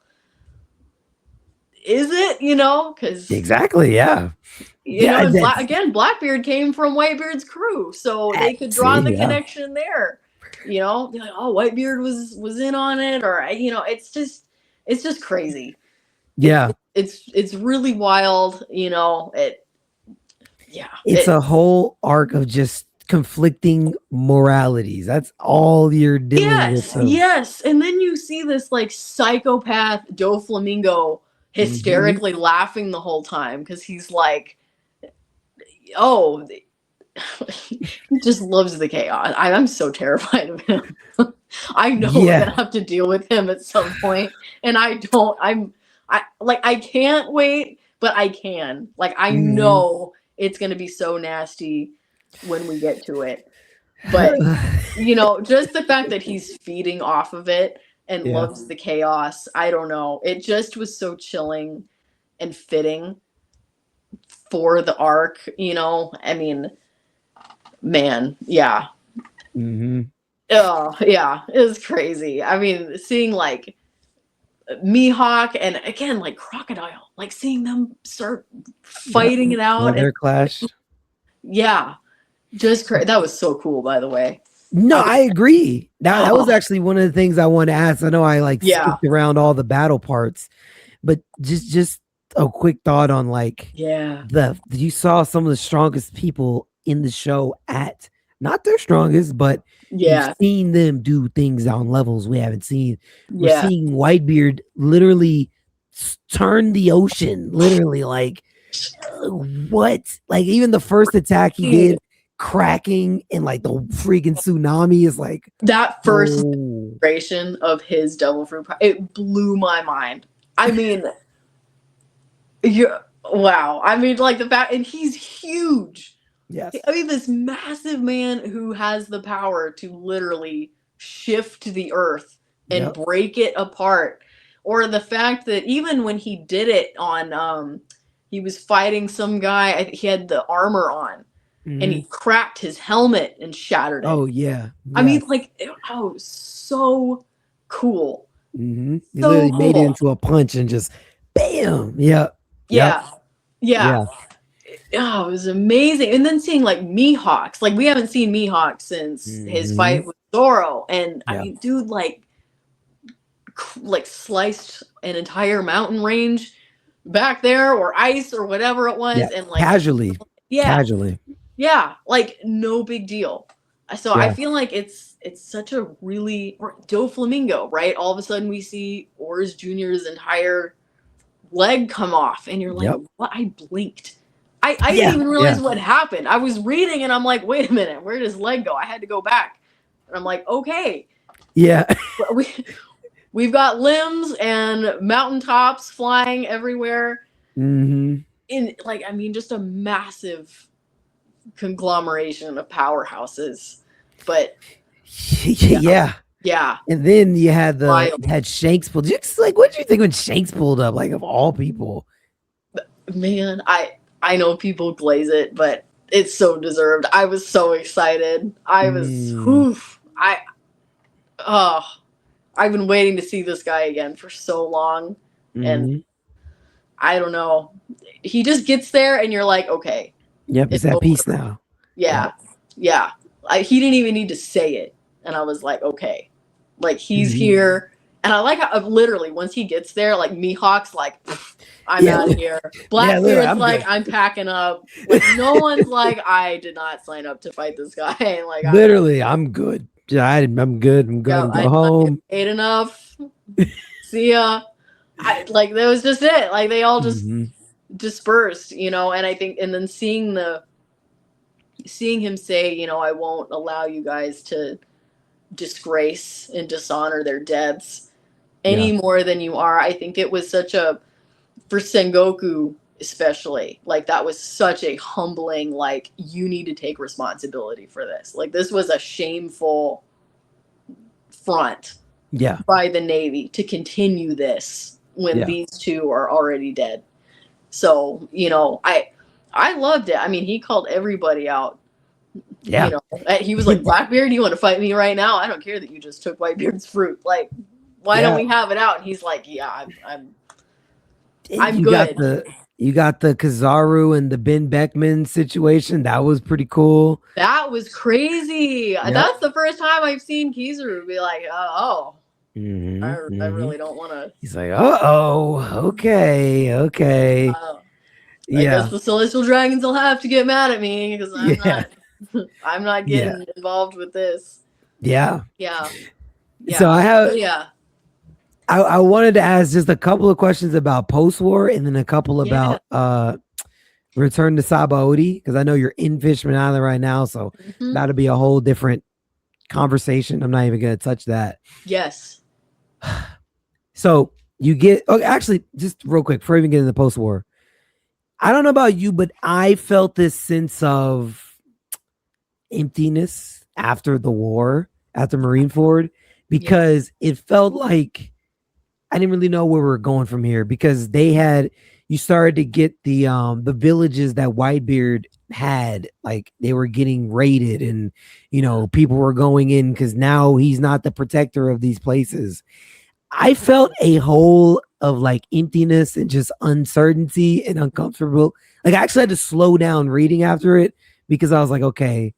is it? Because exactly, again, Blackbeard came from Whitebeard's crew, so they could draw the connection there. They're like, oh, Whitebeard was in on it, or it's just crazy. It's really wild. It's a whole arc of just conflicting moralities. That's all you're dealing with. Yes. And then you see this like psychopath Doflamingo hysterically laughing the whole time because he's like, oh, just loves the chaos. I'm so terrified of him. I know we're Yeah. gonna have to deal with him at some point, and I can't wait, but I can. Like, I know it's gonna be so nasty when we get to it. But you know, just the fact that he's feeding off of it and Yeah. loves the chaos, I don't know. It just was so chilling and fitting for the arc, you know? I mean, man, yeah. Oh, yeah, it was crazy. I mean, seeing like Mihawk and again like Crocodile, like seeing them start fighting it out. Their clash. Yeah, just that was so cool, by the way. No, I agree. That was actually one of the things I wanted to ask. I know I like skipped around all the battle parts, but just a quick thought on like you saw some of the strongest people in the show at not their strongest, but you've seen them do things on levels we haven't seen. We're seeing Whitebeard literally turn the ocean, literally like what? Like even the first attack he did, cracking and like the freaking tsunami is like that first iteration of his devil fruit. It blew my mind. I mean, wow. I mean, like the fact, and he's huge. Yes. I mean, this massive man who has the power to literally shift the earth and break it apart. Or the fact that even when he did it on, he was fighting some guy, he had the armor on, and he cracked his helmet and shattered it. Oh, yeah. I mean, like, so cool. He literally made it into a punch and just bam. Yeah. Oh, it was amazing. And then seeing like Mihawks, like we haven't seen Mihawk since his fight with Zoro. And I mean, dude, like sliced an entire mountain range back there or ice or whatever it was. And like casually. Yeah. Like no big deal. So I feel like it's such a really Doflamingo, right? All of a sudden we see Oars Jr.'s entire leg come off and you're like, what? I blinked. I didn't even realize what happened. I was reading and I'm like, wait a minute, where did his leg go? I had to go back. And I'm like, okay. Yeah. We've got limbs and mountaintops flying everywhere. In like, I mean, just a massive conglomeration of powerhouses. But yeah. And then you had Shanks pulled. Just like, what did you think when Shanks pulled up? Like of all people, man, I know people glaze it, but it's so deserved. I was so excited. I was, I've been waiting to see this guy again for so long, and I don't know. He just gets there, and you're like, okay. Yep, it's that piece now. Yeah. He didn't even need to say it, and I was like, okay, like he's here. And I like how literally once he gets there, like Mihawk's like, I'm out of here. Blackbeard's like, I'm packing up. Like no one's like, I did not sign up to fight this guy. Like literally, I'm good. I'm good. I'm going to go home. Ate enough. See ya. Like that was just it. Like they all just dispersed, you know. And I think, and then seeing him say, you know, I won't allow you guys to disgrace and dishonor their deaths any more than you are. I think it was such for Sengoku especially, like that was such a humbling, like you need to take responsibility for this. Like this was a shameful front by the Navy to continue this when these two are already dead. So, you know, I loved it. I mean, he called everybody out. Yeah. You know, he was like, Blackbeard, you want to fight me right now? I don't care that you just took Whitebeard's fruit. Like, why don't we have it out? And he's like, yeah, I'm good. You got the Kizaru and the Ben Beckman situation. That was pretty cool. That was crazy. Yep. That's the first time I've seen Kizaru be like, I really don't want to. He's like, okay. I guess the Celestial Dragons will have to get mad at me because I'm not getting involved with this. Yeah. So I wanted to ask just a couple of questions about post-war and then a couple about return to Sabaody? Because I know you're in Fishman Island right now, so Mhm. that'll be a whole different conversation. I'm not even gonna touch that. Yes. So you get actually just real quick before we even get into post war. I don't know about you, but I felt this sense of emptiness after the war, after Marineford, Yeah. because it felt like I didn't really know where we were going from here because they had you started to get the villages that Whitebeard had, like they were getting raided and people were going in because now he's not the protector of these places. I felt a hole of like emptiness and just uncertainty and uncomfortable. Like I actually had to slow down reading after it because I was like, okay,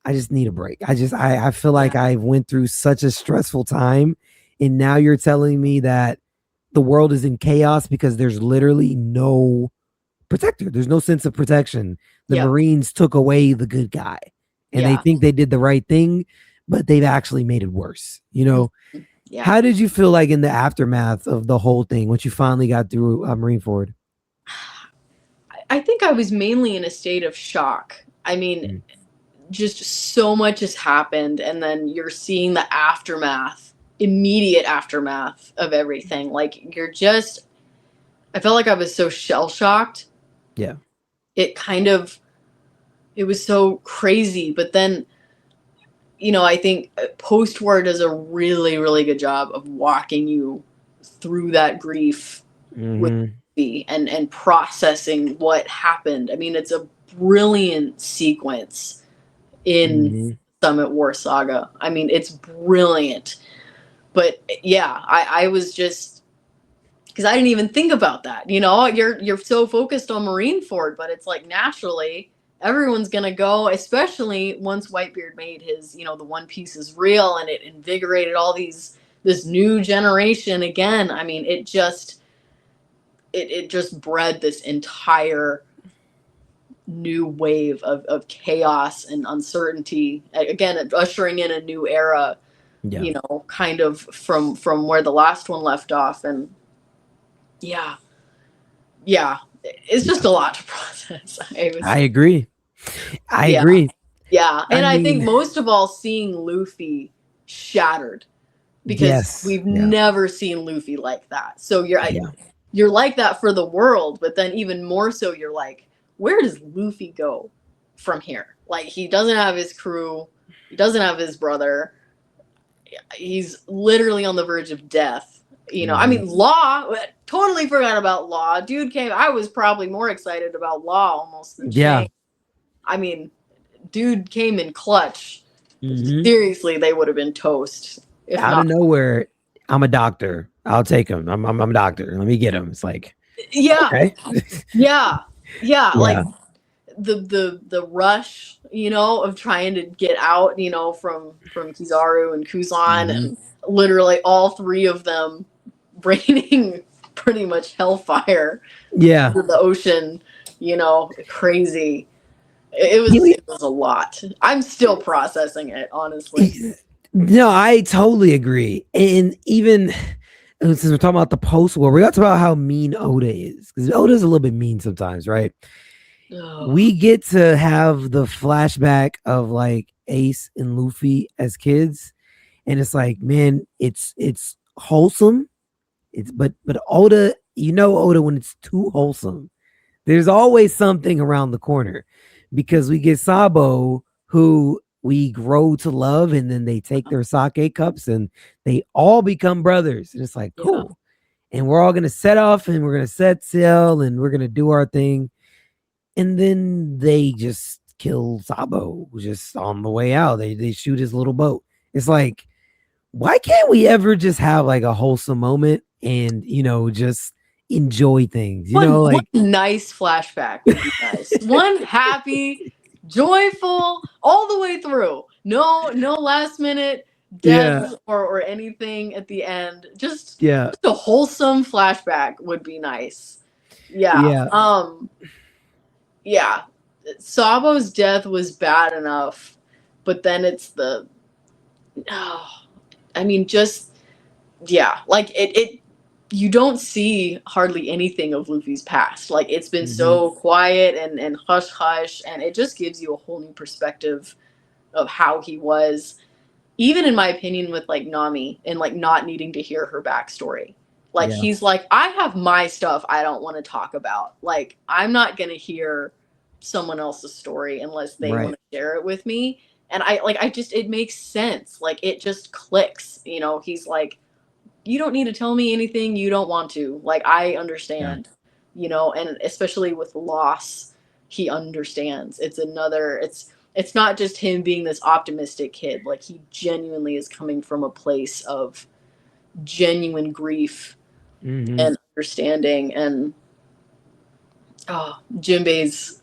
I just need a break. I feel Yeah. like I went through such a stressful time. And now you're telling me that the world is in chaos because there's literally no protector. There's no sense of protection. The Yep. Marines took away the good guy and they Yeah. think they did the right thing, but they've actually made it worse. Mhm. Yeah. How did you feel like in the aftermath of the whole thing once you finally got through Marineford? I think I was mainly in a state of shock. I mean, Mm. just so much has happened, and then you're seeing the aftermath, immediate aftermath of everything. Like you're just, I felt like I was so shell shocked. Yeah. It kind of, it was so crazy. But then, I think post war does a really, really good job of walking you through that grief with Mm-hmm. and processing what happened. I mean, it's a brilliant sequence in Mm-hmm. Summit War Saga. I mean, it's brilliant. But yeah, I was just because I didn't even think about that. You're so focused on Marineford, but it's like naturally everyone's gonna go, especially once Whitebeard made his, the One Piece is real and it invigorated all this new generation again. I mean, it just bred this entire new wave of chaos and uncertainty, again ushering in a new era, Yeah. kind of from where the last one left off. And yeah, yeah, it's just Yeah. a lot to process. I agree. I Yeah, agree. yeah. I And I think mean, most of all, seeing Luffy shattered, because yes. we've Yeah. never seen Luffy like that. So Yeah. you're like that for the world, but then even more so, you're like, where does Luffy go from here? Like, he doesn't have his crew, he doesn't have his brother, he's literally on the verge of death. I Mm-hmm. mean, Law, totally forgot about Law. Dude came, I was probably more excited about Law almost than Yeah. Shanks. I mean, dude came in clutch. Mm-hmm. Seriously, they would have been toast if Out of not. nowhere, I'm a doctor. I'll take him. I'm a doctor. Let me get him. It's like, Yeah, okay. yeah, yeah. Like Yeah. the rush, of trying to get out, from Kizaru and Kuzan, Mm-hmm. and literally all three of them raining pretty much hellfire Yeah. into the ocean, crazy. It You was know, it was a lot. I'm still processing it, honestly. no, I totally agree. And even since we're talking about the post war, we got to talk about how mean Oda is. Because Oda's a little bit mean sometimes, right? Ugh. We get to have the flashback of like Ace and Luffy as kids. And it's like, man, it's wholesome. But Oda, Oda when it's too wholesome. There's always something around the corner because we get Sabo, who we grow to love, and then they take their sake cups and they all become brothers. And it's like, Yeah. cool. And we're all going to set off and we're going to set sail and we're going to do our thing. And then they just kill Sabo just on the way out. They shoot his little boat. It's like, why can't we ever just have like a wholesome moment and, just enjoy things, One like nice flashback would be nice. One happy, joyful, all the way through. No last minute yeah, deaths or anything at the end. Just yeah, a wholesome flashback would be nice. Yeah. yeah. Yeah. Sabo's death was bad enough, but then it's oh, I mean, just yeah, like it you don't see hardly anything of Luffy's past. Like, it's been so quiet and hush hush, and it just gives you a whole new perspective of how he was, even in my opinion, with like Nami and like not needing to hear her backstory. Like, he's like, I have my stuff I don't want to talk about. Like, I'm not gonna hear someone else's story unless they want to share it with me. And I just, it makes sense. Like, it just clicks. You know, he's like, you don't need to tell me anything you don't want to. Like, I understand. You know, and especially with loss, he understands. It's not just him being this optimistic kid. Like, he genuinely is coming from a place of genuine grief and understanding. And Jinbei's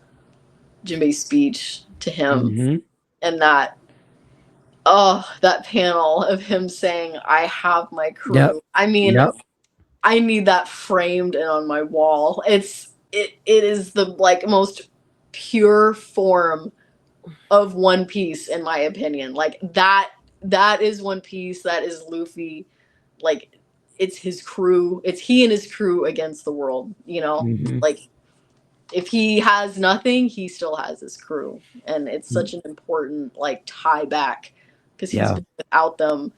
speech to him, and that panel of him saying, I have my crew. I mean, I need that framed and on my wall. It is the like most pure form of One Piece, in my opinion. Like, that is One Piece. That is Luffy. Like, it's his crew. It's he and his crew against the world, you know? Like, if he has nothing, he still has his crew. And it's such an important, like, tie back, because he's been without them.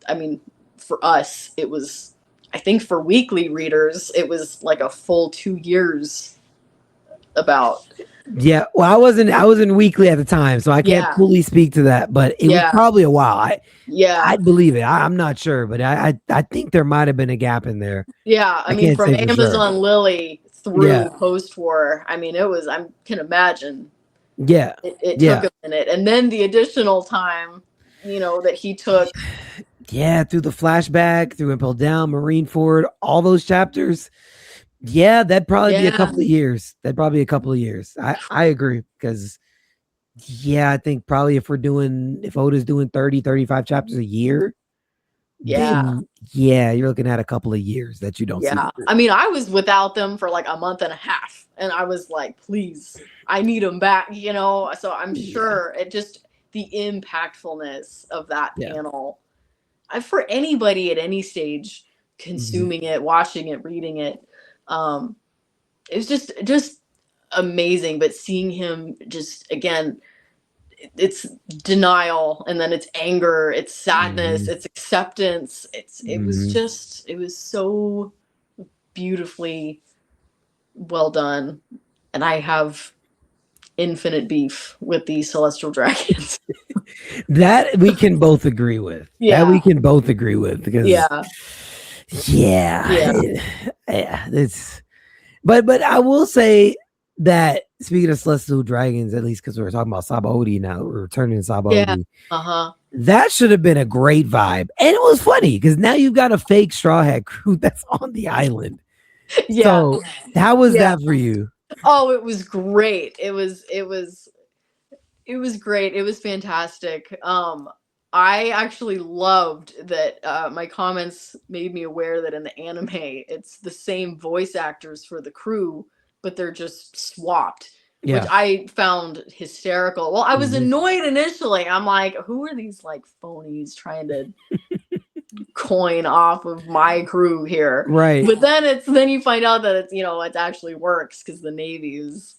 I mean, for us, it was, I think for weekly readers, it was like a full 2 years about. Yeah, well, I wasn't weekly at the time, so I can't fully speak to that, but it was probably a while. I'd believe it. I'm not sure, but I think there might have been a gap in there. Yeah, I mean, from Amazon Lily through post-war, I mean, it was, I can imagine. Yeah. It took a minute. And then the additional time, you know, that he took. Yeah, through the flashback, through Impel Down, Marineford, all those chapters. Yeah, that'd probably be a couple of years. I agree, because I think probably if Oda's doing 30, 35 chapters a year, then you're looking at a couple of years that you don't see. I mean, I was without them for like a month and a half, and I was like, please, I need them back, you know? So I'm sure it just, the impactfulness of that panel, for anybody at any stage consuming it, watching it, reading it, it was just amazing. But seeing him just, again, it's denial, and then it's anger, it's sadness, it's acceptance. It was so beautifully well done. And I have infinite beef with these celestial dragons. That we can both agree with. That we can both agree with, because it's, but I will say that, speaking of celestial dragons, at least because we're talking about Sabaody now, we're returning to Sabaody. That should have been a great vibe, and it was funny because now you've got a fake Straw Hat crew that's on the island. So how was that for you? Oh, it was great. It was great. It was fantastic. I actually loved that. My comments made me aware that in the anime, it's the same voice actors for the crew, but they're just swapped, which I found hysterical. Well, I was annoyed initially. I'm like, who are these like phonies trying to coin off of my crew here? Right. But then you find out that it's, you know, it actually works because the Navy is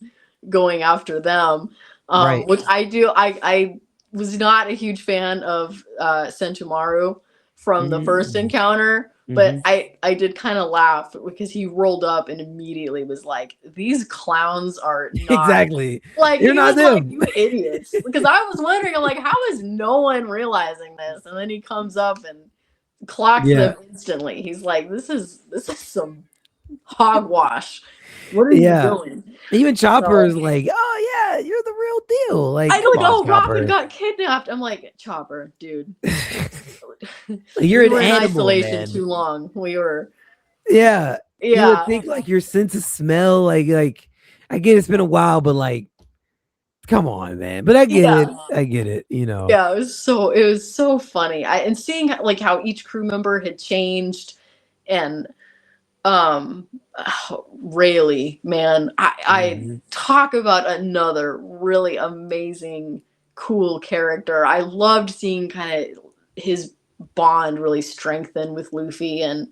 going after them. Which I was not a huge fan of Sentomaru from the first encounter, but I did kind of laugh because he rolled up and immediately was like, these clowns are not exactly like, you're not them, like, you idiots. Because I was wondering, I'm like, how is no one realizing this? And then he comes up and clocks them instantly. He's like, this is some hogwash. What are you doing? Even Chopper is like, oh yeah, you're the real deal. Like, I don't know, Robin got kidnapped. I'm like, Chopper, dude. You're we an were in animal, isolation man. too long. We were. You would think like your sense of smell, like I get it's been a while, but like, come on, man. But I get it. You know. Yeah, it was so funny. And seeing like how each crew member had changed, and Rayleigh, man, I talk about another really amazing, cool character. I loved seeing kind of his bond really strengthen with Luffy, and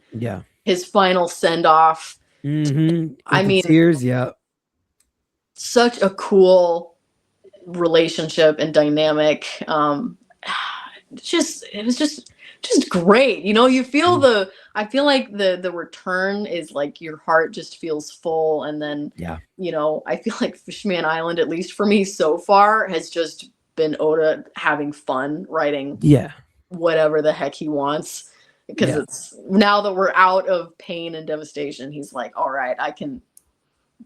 his final send-off. I mean, tears. Yeah. Such a cool relationship and dynamic. It was just great. You know, you feel I feel like the return is like your heart just feels full. And then, you know, I feel like Fishman Island, at least for me so far, has just been Oda having fun writing whatever the heck he wants. Because it's now that we're out of pain and devastation, he's like, all right, I can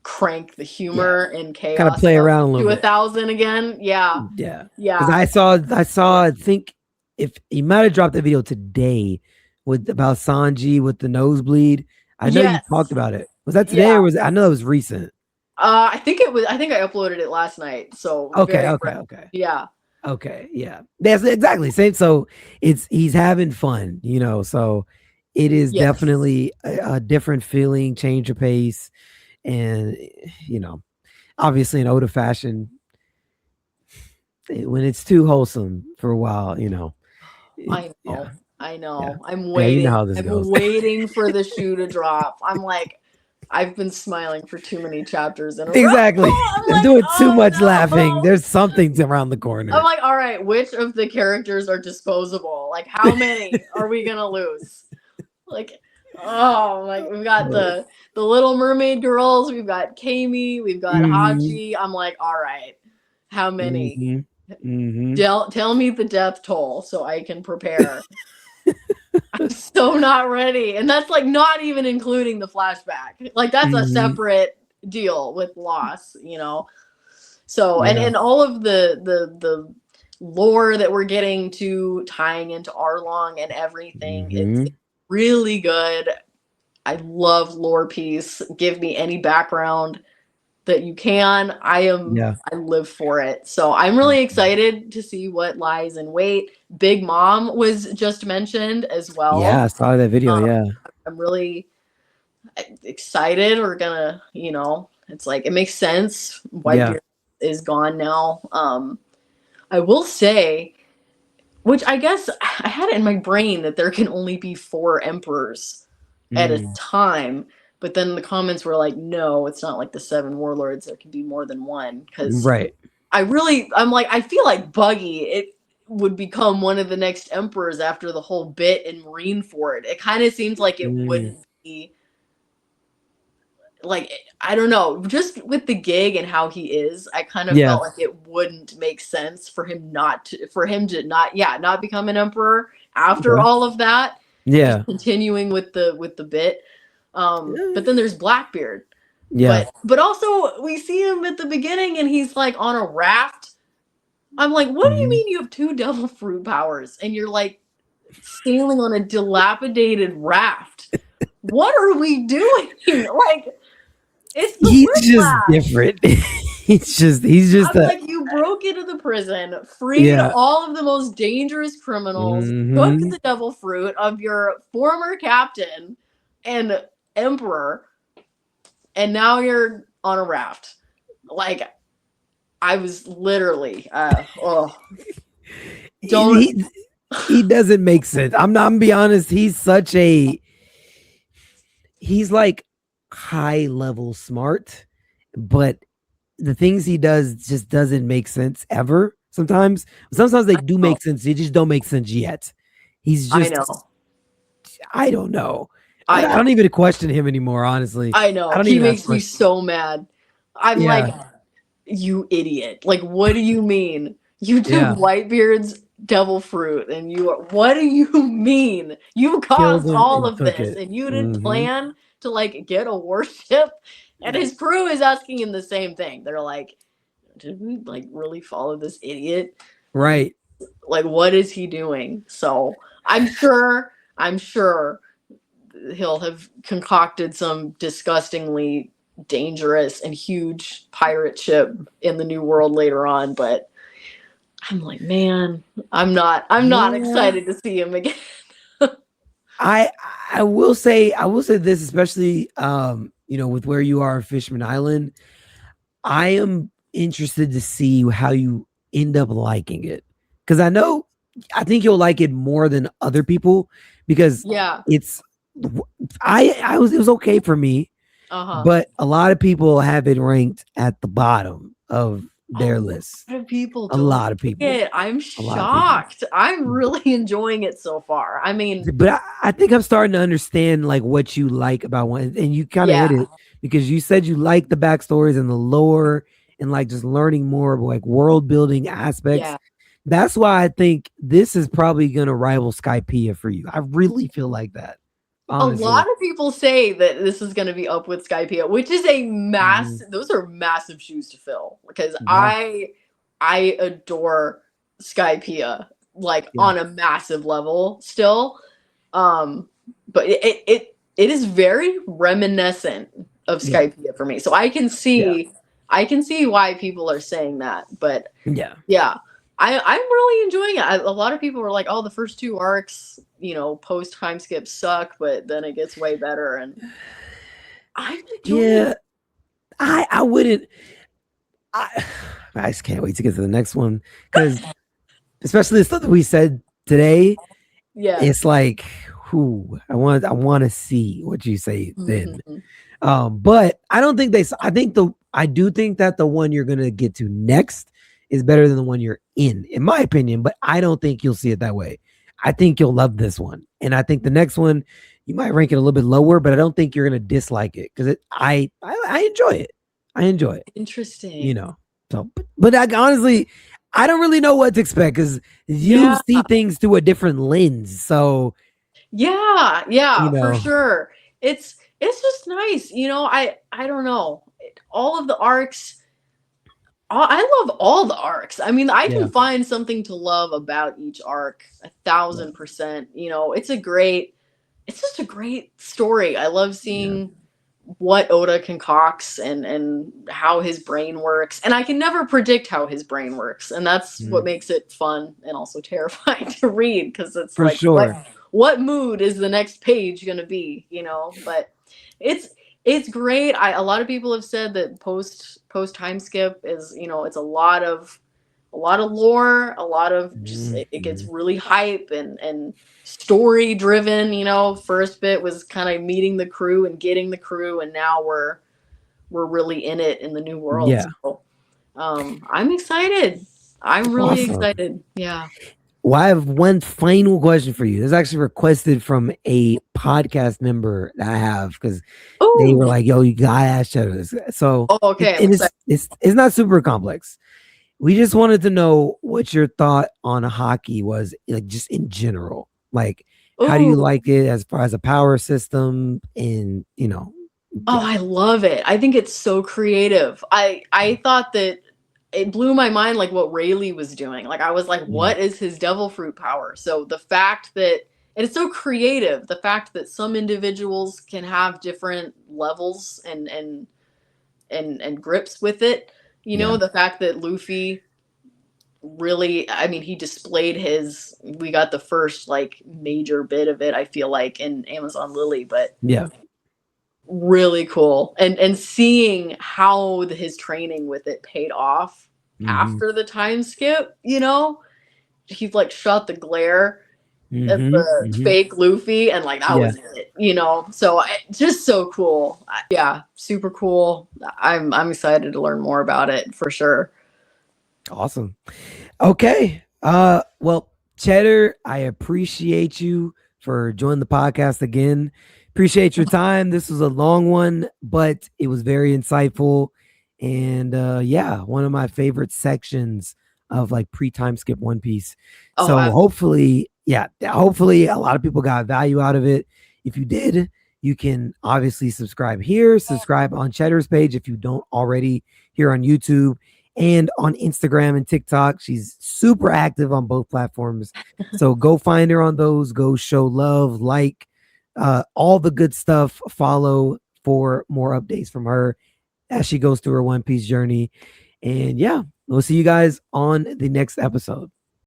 crank the humor and chaos, kind of play around a little to bit. 1,000 again. Yeah. Because I saw I think if he might have dropped the video today about Sanji with the nosebleed. I know you talked about it. Was that today or was it, I know it was recent. I think it was. I think I uploaded it last night. So okay. Yeah. Okay, yeah, that's exactly same. So he's having fun, you know. So it is definitely a different feeling, change of pace, and you know, obviously in Oda fashion, when it's too wholesome for a while, you know. I know. Yeah. I'm waiting. You know how this goes. Waiting for the shoe to drop. I'm like, I've been smiling for too many chapters in a row. Exactly. I'm doing too much laughing. There's something around the corner. I'm like, all right, which of the characters are disposable? Like, how many are we gonna lose? Like, we've got the Little Mermaid girls, we've got Kami, we've got Hachi. I'm like, all right, how many? Tell me the death toll so I can prepare. I'm so not ready. And that's like not even including the flashback. Like that's a separate deal with loss, you know. So and all of the lore that we're getting to tying into Arlong and everything, it's really good. I love lore piece. Give me any background that you can. I live for it. So I'm really excited to see what lies in wait. Big Mom was just mentioned as well. Yeah, I saw that video. I'm really excited. We're gonna, you know, it's like it makes sense. Whitebeard is gone now. I will say, which I guess I had it in my brain that there can only be 4 emperors at a time. But then the comments were like, no, it's not like the 7 warlords. There can be more than one. Because I'm like, I feel like Buggy, it would become one of the next emperors after the whole bit in Marineford. It kind of seems like it wouldn't be. Like, I don't know. Just with the gig and how he is, I kind of felt like it wouldn't make sense for him to not become an emperor after all of that. Yeah. Continuing with the bit. But then there's Blackbeard. But also we see him at the beginning and he's like on a raft. I'm like, what do you mean you have 2 devil fruit powers and you're like sailing on a dilapidated raft? What are we doing? Like, it's the he's just different. he's just like, you broke into the prison, freed all of the most dangerous criminals, took the devil fruit of your former captain and emperor, and now you're on a raft. Like, I was literally he doesn't make sense. I'm gonna be honest, he's like high level smart, but the things he does just doesn't make sense ever. Sometimes they do make sense, they just don't make sense yet. He's just, I don't know. I don't even question him anymore, honestly. I know. He makes me so mad. I'm like, you idiot. Like, what do you mean? You took Whitebeard's devil fruit and what do you mean? You caused all of this and you didn't plan to like get a warship? And his crew is asking him the same thing. They're like, did we like really follow this idiot? Right. Like, what is he doing? So I'm sure he'll have concocted some disgustingly dangerous and huge pirate ship in the New World later on, but I'm like, man, I'm not excited to see him again. I will say this, especially you know, with where you are in Fishman Island, I am interested to see how you end up liking it, because I think you'll like it more than other people, because it's it was okay for me, Uh-huh. but a lot of people have it ranked at the bottom of A their lot list. of people A don't lot of like people. it. I'm A lot of people. shocked. I'm really enjoying it so far. I mean, But I think I'm starting to understand like what you like about one, and you kind of hit yeah, it because you said you like the backstories and the lore and like just learning more of like world building aspects. yeah. That's why I think this is probably gonna rival Skypiea for you. I really feel like that, A honestly. lot of people say that this is going to be up with Skypiea, which is a Mhm. those are massive shoes to fill because Yeah, I adore Skypiea like yeah, on a massive level still. Um but it is very reminiscent of yeah, Skypiea for me. So yeah, I can see why people are saying that, but yeah, yeah. I'm really enjoying it. A lot of people were like, "Oh, the first two arcs, you know, post time skip suck, but then it gets way better." And I'm enjoying yeah. I wouldn't. I I just can't wait to get to the next one because especially the stuff that we said today. Yeah. It's like, who I want to see what you say then. Mhm. But I don't think I do think that the one you're gonna get to next is better than the one you're in my opinion. But I don't think you'll see it that way. I think you'll love this one, and I think the next one you might rank it a little bit lower, but I don't think you're gonna dislike it because I enjoy it. I enjoy it. You Interesting. know. So, but I honestly, I don't really know what to expect because you Yeah. see things through a different lens. So, Yeah, you yeah, for know, sure. It's just nice. You know, I don't know. All of the arcs I love all the arcs. I mean, I yeah, can find something to love about each arc a yeah, thousand percent. You know, it's just a great story. I love yeah. seeing what Oda concocts and how his brain works. And I can never predict how his brain works. And that's what Mm, makes it fun and also terrifying to read because it's for like sure. what mood is the next page going to be, you know? But it's it's great. A lot of people have said that post time skip is, you know, it's a lot of lore, a lot of just it gets Mhm. really hype and story driven. You know, first bit was kind of meeting the crew and getting the crew, and now we're really in it in the new world. Yeah. So I'm excited. I'm really Awesome. excited. Yeah. Well, I have one final question for you. This is actually requested from a podcast member that I have because they were Oh, like, "Yo, you gotta ask Cheddar this." So okay. I'm and excited. it's not super complex. We just wanted to know what your thought on hockey was, like just in general. Like, how do you Oh, like it as far as a power system? And oh, yeah, I love it. I think it's so creative. I thought that it blew my mind like what Rayleigh was doing. Like I was like, yeah, what is his devil fruit power? So the fact that and it's so creative, the fact that some individuals can have different levels and grips with it. You know, yeah, the fact that Luffy really, I mean, he displayed his we got the first like major bit of it, I feel like, in Amazon Lily, but yeah. really cool and seeing how his training with it paid off Mm-hmm. after the time skip, you know, he's like shot the glare at Mm-hmm. the Mm-hmm. fake Luffy and like that Yeah. was it, you know. So just so cool. Yeah, super cool. I'm excited to learn more about it for sure. Awesome. Okay. Well, Cheddar, I appreciate you for joining the podcast again. Appreciate your time. This was a long one, but it was very insightful. And yeah, one of my favorite sections of like pre-time skip One Piece. Oh, So hopefully, yeah, hopefully a lot of people got value out of it. If you did, you can obviously subscribe here, subscribe on Cheddar's page if you don't already here on YouTube and on Instagram and TikTok. She's super active on both platforms. So go find her on those. Go show love, like all the good stuff. Follow for more updates from her as she goes through her One Piece journey. And yeah, we'll see you guys on the next episode.